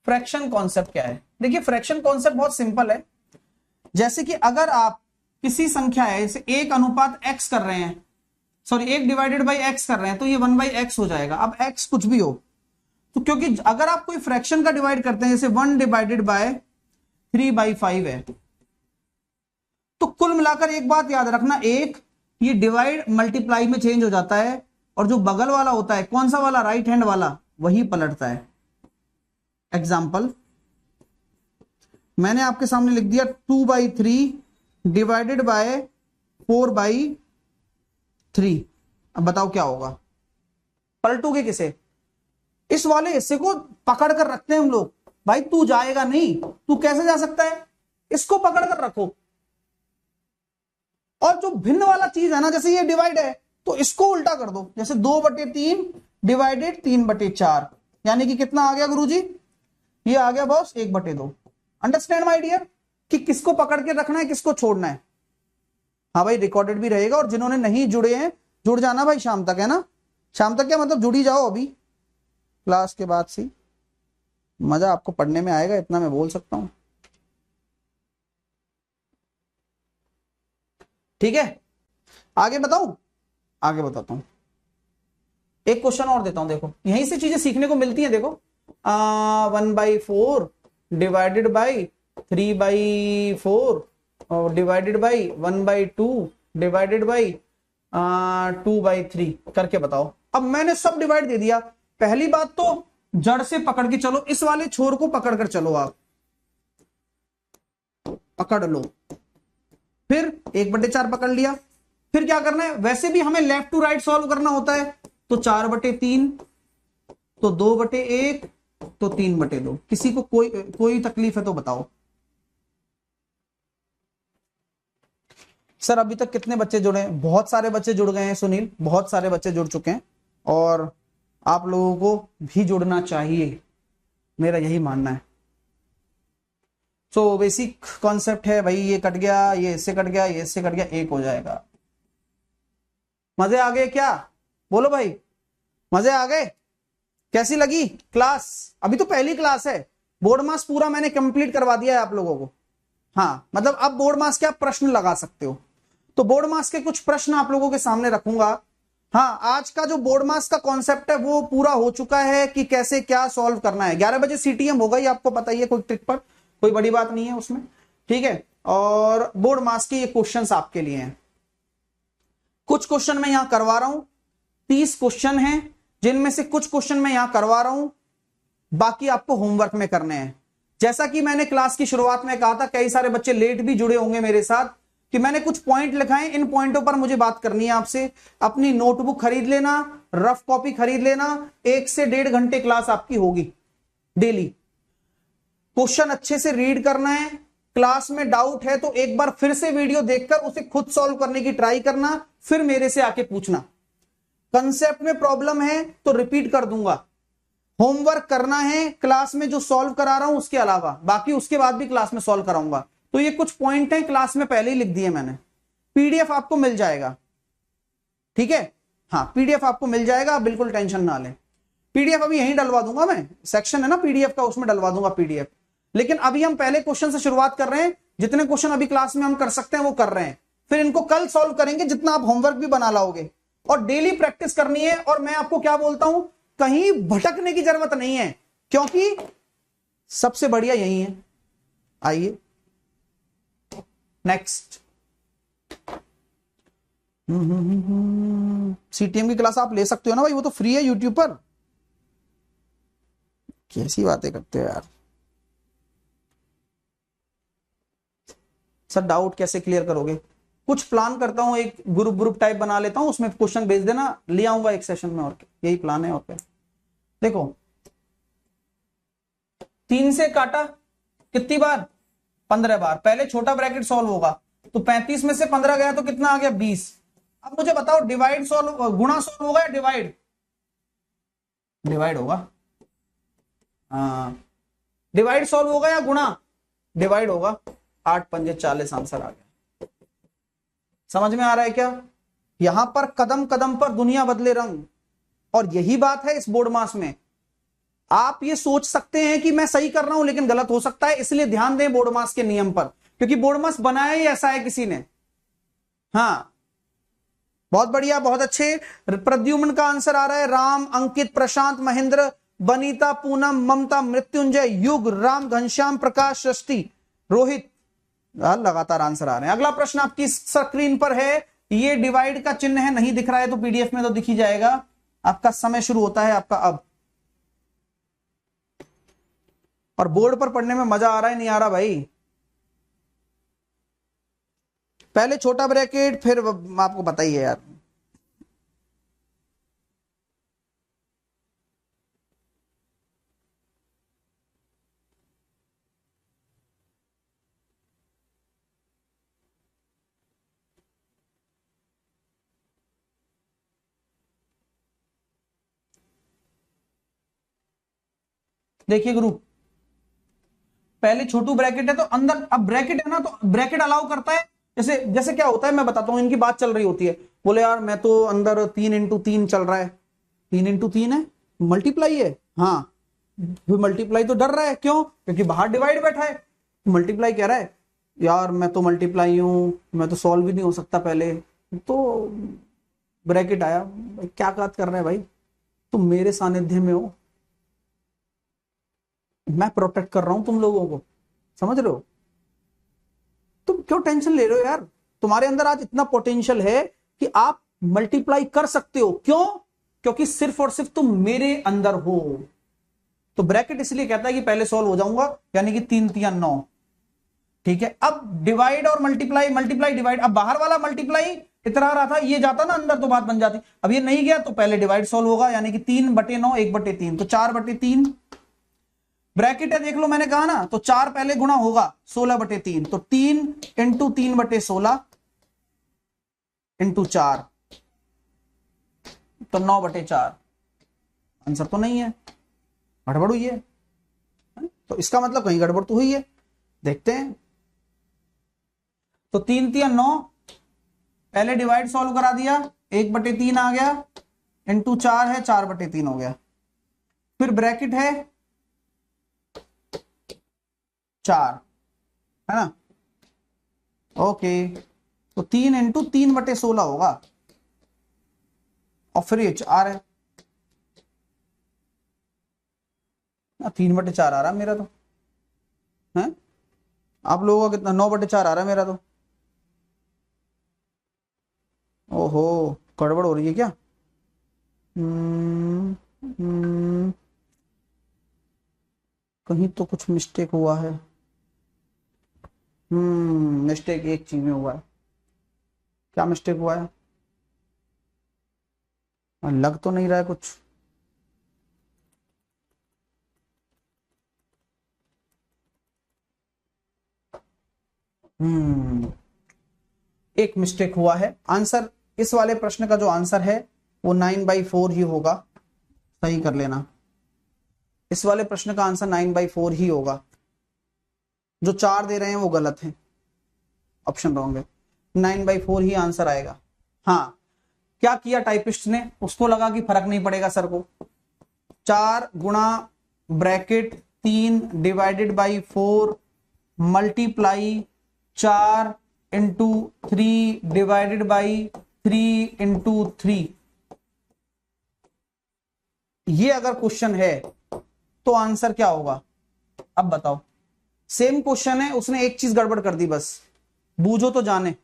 फ्रैक्शन कॉन्सेप्ट क्या है? देखिए फ्रैक्शन कॉन्सेप्ट बहुत सिंपल है। जैसे कि अगर आप किसी संख्या है, जैसे 1:x कर रहे हैं, सॉरी 1 डिवाइडेड बाई x कर रहे हैं, तो ये 1/x हो जाएगा। अब x कुछ भी हो, तो क्योंकि अगर आप कोई फ्रैक्शन का डिवाइड करते हैं, जैसे 1 डिवाइडेड बाय 3/5 है, तो कुल मिलाकर एक बात याद रखना, एक ये डिवाइड मल्टीप्लाई में चेंज हो जाता है, और जो बगल वाला होता है, कौन सा वाला? राइट हैंड वाला, वही पलटता है। एग्जाम्पल मैंने आपके सामने लिख दिया 2/3 डिवाइडेड बाय 4/3। अब बताओ क्या होगा? पलटोगे किसे? इस वाले हिस्से को पकड़ कर रखते हैं हम लोग। भाई तू जाएगा नहीं, तू कैसे जा सकता है? इसको पकड़ कर रखो। और जो भिन्न वाला चीज है ना, जैसे ये डिवाइड है, तो इसको उल्टा कर दो, जैसे 2/3 डिवाइडेड 3/4, यानी कि कितना आ गया गुरुजी? ये आ गया बॉस 1/2। अंडरस्टैंड माय डियर कि किसको पकड़ के रखना है, किसको छोड़ना है? हाँ भाई रिकॉर्डेड भी रहेगा, और जिन्होंने नहीं जुड़े हैं जुड़ जाना भाई शाम तक, है ना? शाम तक क्या मतलब, जुड़ ही जाओ अभी क्लास के बाद से, मजा आपको पढ़ने में आएगा, इतना मैं बोल सकता हूं। ठीक है, आगे बताऊं? आगे बताता हूं, एक क्वेश्चन और देता हूं। देखो यहीं से चीजें सीखने को मिलती हैं। देखो 1/4 डिवाइडेड बाई 3/4 और डिवाइडेड बाई 1/2 डिवाइडेड बाई 2/3 करके बताओ। अब मैंने सब डिवाइड दे दिया। पहली बात तो जड़ से पकड़ के चलो, इस वाले छोर को पकड़ कर चलो, आप पकड़ लो, फिर 1/4 पकड़ लिया। फिर क्या करना है? वैसे भी हमें लेफ्ट टू राइट सॉल्व करना होता है, तो 4/3 तो 2/1 तो 3/2। किसी को कोई तकलीफ है तो बताओ। सर अभी तक कितने बच्चे जुड़े हैं? बहुत सारे बच्चे जुड़ गए हैं सुनील, बहुत सारे बच्चे जुड़ चुके हैं, और आप लोगों को भी जुड़ना चाहिए, मेरा यही मानना है। सो बेसिक कॉन्सेप्ट है भाई, ये कट गया, ये इससे कट गया, ये इससे कट गया, एक हो जाएगा। मजे आ गए क्या? बोलो भाई, मजे आ गए? कैसी लगी क्लास? अभी तो पहली क्लास है, बोर्ड मास पूरा मैंने कंप्लीट करवा दिया है आप लोगों को। हाँ मतलब अब बोर्ड मास के आप प्रश्न लगा सकते हो, तो बोर्ड मास के कुछ प्रश्न आप लोगों के सामने रखूंगा। हाँ, आज का जो बोर्ड मास का कॉन्सेप्ट है वो पूरा हो चुका है कि कैसे क्या सॉल्व करना है। 11 बजे सीटीएम होगा ही, आपको पता ही है, कोई ट्रिक पर, कोई बड़ी बात नहीं है उसमें, ठीक है। और बोर्ड मास के ये क्वेश्चंस आपके लिए हैं। कुछ क्वेश्चन मैं यहां करवा रहा हूं, 30 क्वेश्चन हैं, जिनमें से कुछ क्वेश्चन मैं यहां करवा रहा हूं, बाकी आपको होमवर्क में करने हैं। जैसा कि मैंने क्लास की शुरुआत में कहा था, कई सारे बच्चे लेट भी जुड़े होंगे मेरे साथ, कि मैंने कुछ पॉइंट लिखाए, इन पॉइंटों पर मुझे बात करनी है आपसे। अपनी नोटबुक खरीद लेना, रफ कॉपी खरीद लेना, 1 से 1.5 घंटे क्लास आपकी होगी डेली। क्वेश्चन अच्छे से रीड करना है, क्लास में डाउट है तो एक बार फिर से वीडियो देखकर उसे खुद सॉल्व करने की ट्राई करना, फिर मेरे से आके पूछना। कंसेप्ट में प्रॉब्लम है तो रिपीट कर दूंगा। होमवर्क करना है क्लास में जो सॉल्व करा रहा हूं उसके अलावा, बाकी उसके बाद भी क्लास में सॉल्व कराऊंगा। तो ये कुछ पॉइंट हैं, क्लास में पहले ही लिख दिए मैंने, पीडीएफ आपको मिल जाएगा, ठीक है। हाँ पीडीएफ आपको मिल जाएगा, बिल्कुल टेंशन ना लें। पीडीएफ अभी यहीं डलवा दूंगा मैं, सेक्शन है ना पीडीएफ का, उसमें डलवा दूंगा पीडीएफ। लेकिन अभी हम पहले क्वेश्चन से शुरुआत कर रहे हैं, जितने क्वेश्चन अभी क्लास में हम कर सकते हैं वो कर रहे हैं, फिर इनको कल सॉल्व करेंगे, जितना आप होमवर्क भी बना लाओगे। और डेली प्रैक्टिस करनी है। और मैं आपको क्या बोलता हूं, कहीं भटकने की जरूरत नहीं है, क्योंकि सबसे बढ़िया यही है। आइए नेक्स्ट। सीटीएम की क्लास आप ले सकते हो ना भाई, वो तो फ्री है यूट्यूब पर। कैसी बातें करते हो यार सर, डाउट कैसे क्लियर करोगे? कुछ प्लान करता हूं, एक ग्रुप टाइप बना लेता हूं, उसमें क्वेश्चन भेज देना, ले आऊंगा एक सेशन में, और क्या, यही प्लान है। और क्या, देखो 3 से काटा कितनी बार? 15 बार। पहले छोटा ब्रैकेट सॉल्व होगा, तो 35 में से 15 गया तो कितना आ गया? 20। अब मुझे बताओ, डिवाइड सॉल्व, गुणा सॉल्व होगा या डिवाइड? डिवाइड होगा। हाँ, डिवाइड सॉल्व होगा या गुणा? डिवाइड होगा। 8 पंजे 40 आंसर आ गया। समझ में आ रहा है क्या? यहां पर कदम कदम पर दुनिया बदले रंग, और यही बात है इस बोर्ड मास में। आप ये सोच सकते हैं कि मैं सही कर रहा हूं, लेकिन गलत हो सकता है, इसलिए ध्यान दें बोर्ड मास के नियम पर, क्योंकि बोर्ड मास बनाया ही ऐसा है किसी ने। हाँ बहुत बढ़िया, बहुत अच्छे। प्रद्युम्न का आंसर आ रहा है, राम, अंकित, प्रशांत, महेंद्र, बनीता, पूनम, ममता, मृत्युंजय, युग, राम, घनश्याम, प्रकाश, सृष्टि, रोहित, लगातार आंसर आ रहे हैं। अगला प्रश्न आपकी स्क्रीन पर है, ये डिवाइड का चिन्ह है, नहीं दिख रहा है तो पीडीएफ में तो दिख ही जाएगा। आपका समय शुरू होता है आपका अब, और बोर्ड पर पढ़ने में मजा आ रहा है नहीं आ रहा भाई? पहले छोटा ब्रैकेट, फिर आपको पता ही है यार। देखिए ग्रुप, पहले छोटू ब्रैकेट है तो अंदर, अब ब्रैकेट है ना तो ब्रैकेट अलाउ करता है। जैसे जैसे क्या होता है मैं बताता हूं, इनकी बात चल रही होती है, बोले यार मैं तो अंदर 3 × 3 चल रहा है, 3 × 3 है, मल्टीप्लाई है। हाँ मल्टीप्लाई तो डर रहा है, क्यों? क्योंकि बाहर डिवाइड बैठा है, मल्टीप्लाई कह रहा है, यार मैं तो मल्टीप्लाई हूं, मैं तो सॉल्व भी नहीं हो सकता पहले, तो ब्रैकेट आया। क्या बात कर रहे हैं भाई, तुम मेरे सानिध्य में हो, मैं प्रोटेक्ट कर रहा हूं तुम लोगों को, समझ रहे हो? तुम क्यों टेंशन ले रहे हो यार? तुम्हारे अंदर आज इतना पोटेंशियल है कि आप मल्टीप्लाई कर सकते हो। क्यों? क्योंकि सिर्फ और सिर्फ तुम मेरे अंदर हो। तो ब्रैकेट इसलिए कहता है कि पहले सॉल्व हो जाऊंगा, यानी कि 3 × 3 = 9। ठीक है, अब डिवाइड और मल्टीप्लाई, मल्टीप्लाई डिवाइड, अब बाहर वाला मल्टीप्लाई इतना रहा था, ये जाता ना अंदर तो बात बन जाती। अब ये नहीं गया तो पहले डिवाइड सॉल्व होगा, यानी कि 3/9 1/3, तो 4/3 ब्रैकेट है, देख लो मैंने कहा ना, तो 4 पहले गुणा होगा 16/3, तो 3 × 3/16 × 4, तो 9/4। आंसर तो नहीं है, गड़बड़ हुई है। तो इसका मतलब कहीं गड़बड़ तो हुई है। देखते हैं। तो 3 3 9, पहले डिवाइड सॉल्व करा दिया, 1/3 आ गया, इंटू 4 है, 4/3 हो गया। फिर ब्रैकेट है 4, है ना। ओके, तो 3 इंटू 3/16 होगा, और फिर ये 4 है। 3/4 आ रहा मेरा तो, है। आप लोगों का कितना? 9/4 आ रहा है मेरा तो। ओहो, गड़बड़ हो रही है क्या? हम्म, हम्म, कहीं तो कुछ मिस्टेक हुआ है। मिस्टेक एक चीज में हुआ है। क्या मिस्टेक हुआ है? लग तो नहीं रहा है कुछ। हम्म एक मिस्टेक हुआ है। आंसर, इस वाले प्रश्न का जो आंसर है वो 9/4 ही होगा। सही कर लेना, इस वाले प्रश्न का आंसर 9/4 ही होगा। जो 4 दे रहे हैं वो गलत है, ऑप्शन रॉन्ग है। 9/4 ही आंसर आएगा। हाँ, क्या किया टाइपिस्ट ने? उसको लगा कि फर्क नहीं पड़ेगा सर को। 4 गुणा bracket 3 divided by 4 multiply 4 into 3 divided by 3 into 3। ये अगर क्वेश्चन है तो आंसर क्या होगा? अब बताओ। सेम क्वेश्चन है, उसने एक चीज गड़बड़ कर दी, बस बूझो तो जाने।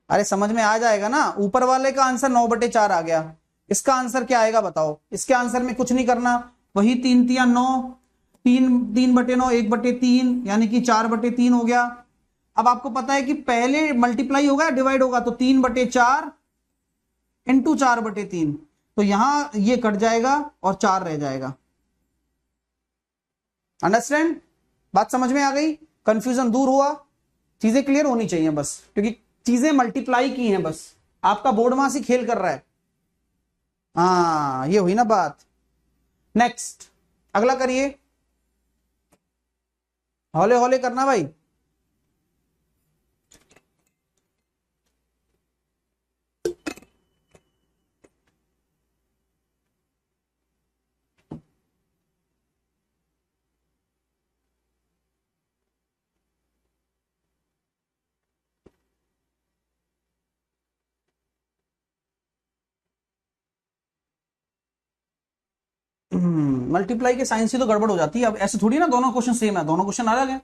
अरे समझ में आ जाएगा ना। ऊपर वाले का आंसर 9/4 आ गया, इसका आंसर क्या आएगा बताओ। इसके आंसर में कुछ नहीं करना, वही 3 3 9, 3/9 1/3, यानी कि 4/3 हो गया। अब आपको पता है कि पहले मल्टीप्लाई होगा डिवाइड होगा, तो 3/4 इंटू 4/3, तो यहां ये कट जाएगा और 4 रह जाएगा। अंडरस्टैंड? बात समझ में आ गई? कंफ्यूजन दूर हुआ? चीजें क्लियर होनी चाहिए बस, क्योंकि चीजें मल्टीप्लाई की हैं, बस आपका बोर्ड मास ही खेल कर रहा है। हाँ, ये हुई ना बात। नेक्स्ट, अगला करिए, हौले हौले करना भाई। मल्टीप्लाई के साइन से तो गड़बड़ हो जाती है। अब ऐसे थोड़ी ना दोनों क्वेश्चन सेम है, दोनों क्वेश्चन अलग है।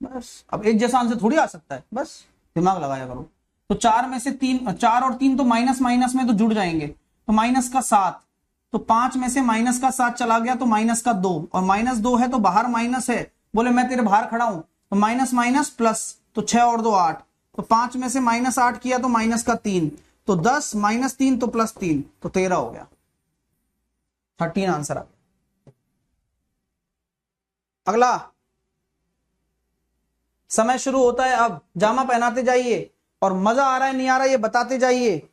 बस अब एक जैसा आंसर थोड़ी आ सकता है, बस दिमाग लगाया करो। तो 4 में से 3, 4 और 3 तो माइनस माइनस में तो जुड़ जाएंगे, तो -7। तो 5 में से -7 चला गया, तो -2, और -2 है तो बाहर माइनस है। बोले मैं तेरे बाहर खड़ा हूं, तो माइनस माइनस प्लस, तो 6 और 2 8। तो 5 में से -8 किया तो -3, तो 10 -3 तो +3, तो 13 हो गया। 13 आंसर आ गया। अगला, समय शुरू होता है अब। जामा पहनाते जाइए और मजा आ रहा है नहीं आ रहा है ये बताते जाइए।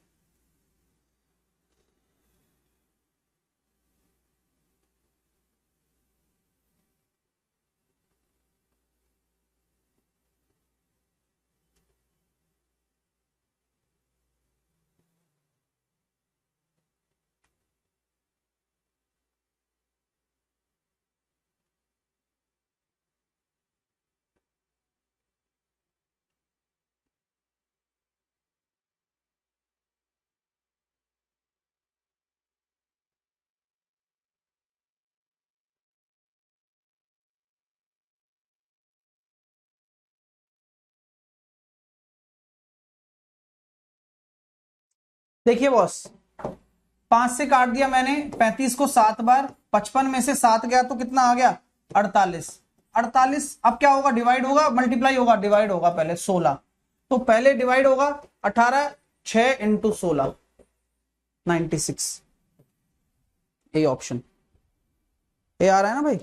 देखिए बॉस, 5 से काट दिया मैंने 35 को 7 बार, 55 में से 7 गया तो कितना आ गया? 48। 48 अब क्या होगा? डिवाइड होगा मल्टीप्लाई होगा? डिवाइड होगा पहले 16। तो पहले डिवाइड होगा 18, 6 इंटू 16, 96। ये ऑप्शन ये आ रहा है ना भाई।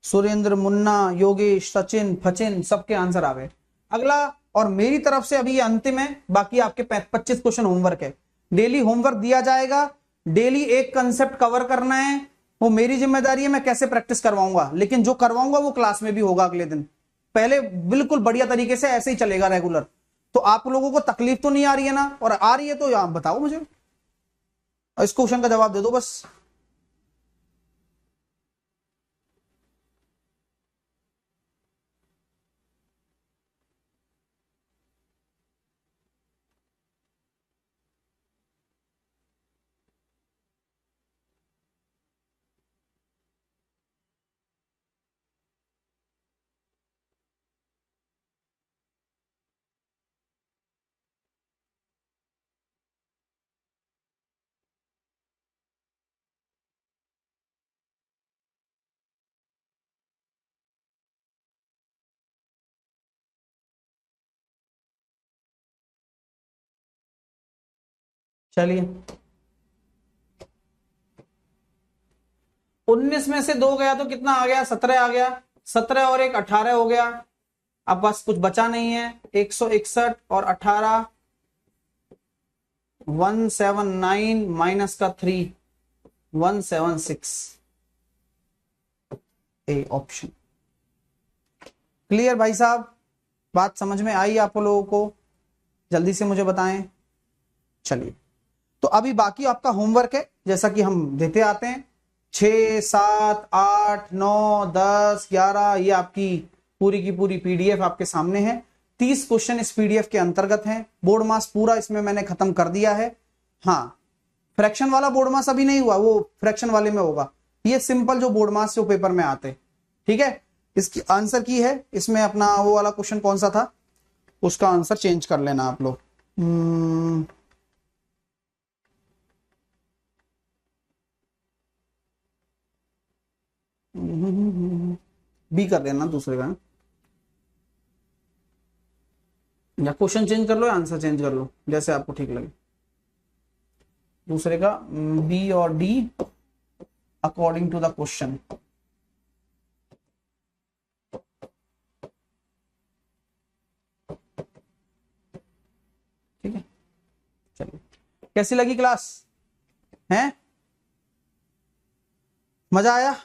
सुरेंद्र, मुन्ना, योगेश, सचिन, फचिन, सबके आंसर आ गए। अगला और मेरी तरफ से अभी ये अंतिम है, बाकी आपके 25 क्वेश्चन होमवर्क है। डेली होमवर्क दिया जाएगा, डेली एक कंसेप्ट कवर करना है, वो मेरी जिम्मेदारी है, मैं कैसे प्रैक्टिस करवाऊंगा, लेकिन जो करवाऊंगा वो क्लास में भी होगा अगले दिन। पहले बिल्कुल बढ़िया तरीके से ऐसे ही चलेगा रेगुलर। तो आप लोगों को तकलीफ तो नहीं आ रही है ना? और आ रही है तो आप बताओ मुझे, इस क्वेश्चन का जवाब दे दो बस। चलिए, 19 में से 2 गया तो कितना आ गया? 17 आ गया। 17 और एक 18 हो गया। अब बस कुछ बचा नहीं है। 161 और 18 179 माइनस का 3 176 ए ऑप्शन। क्लियर भाई साहब? बात समझ में आई आप लोगों को? जल्दी से मुझे बताएं। चलिए, तो अभी बाकी आपका होमवर्क है, जैसा कि हम देते आते हैं। 6 7 8 9 10 11 ये आपकी पूरी की पूरी पीडीएफ आपके सामने है। 30 क्वेश्चन इस पीडीएफ के अंतर्गत हैं। बोर्ड मास पूरा इसमें मैंने खत्म कर दिया है। हाँ, फ्रैक्शन वाला बोर्ड मास अभी नहीं हुआ, वो फ्रैक्शन वाले में होगा। ये सिंपल जो बोर्ड मास जो पेपर में आते, ठीक है। इसकी आंसर की है, इसमें अपना वो वाला क्वेश्चन कौन सा था, उसका आंसर चेंज कर लेना आप लोग। बी कर देना दूसरे का, या क्वेश्चन चेंज कर लो या आंसर चेंज कर लो, जैसे आपको ठीक लगे। दूसरे का बी और D according to the question. ठीक है, चलिए। कैसी लगी क्लास? हैं? मजा आया?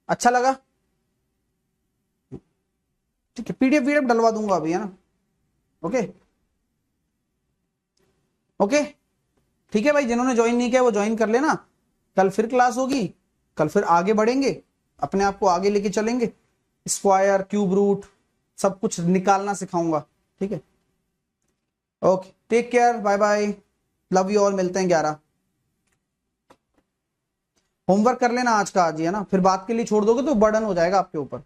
अच्छा लगा? ठीक है, पीडीएफ वीडीएफ डलवा दूंगा अभी, है ना? ओके ओके, ठीक है भाई। जिन्होंने ज्वाइन नहीं किया वो ज्वाइन कर लेना। कल फिर क्लास होगी, कल फिर आगे बढ़ेंगे, अपने आप को आगे लेके चलेंगे। स्क्वायर, क्यूब रूट सब कुछ निकालना सिखाऊंगा। ठीक है, okay, take care, bye bye, love you all. मिलते हैं 11। होमवर्क कर लेना आज का आज ही, है ना? फिर बात के लिए छोड़ दोगे तो बर्डन हो जाएगा आपके ऊपर।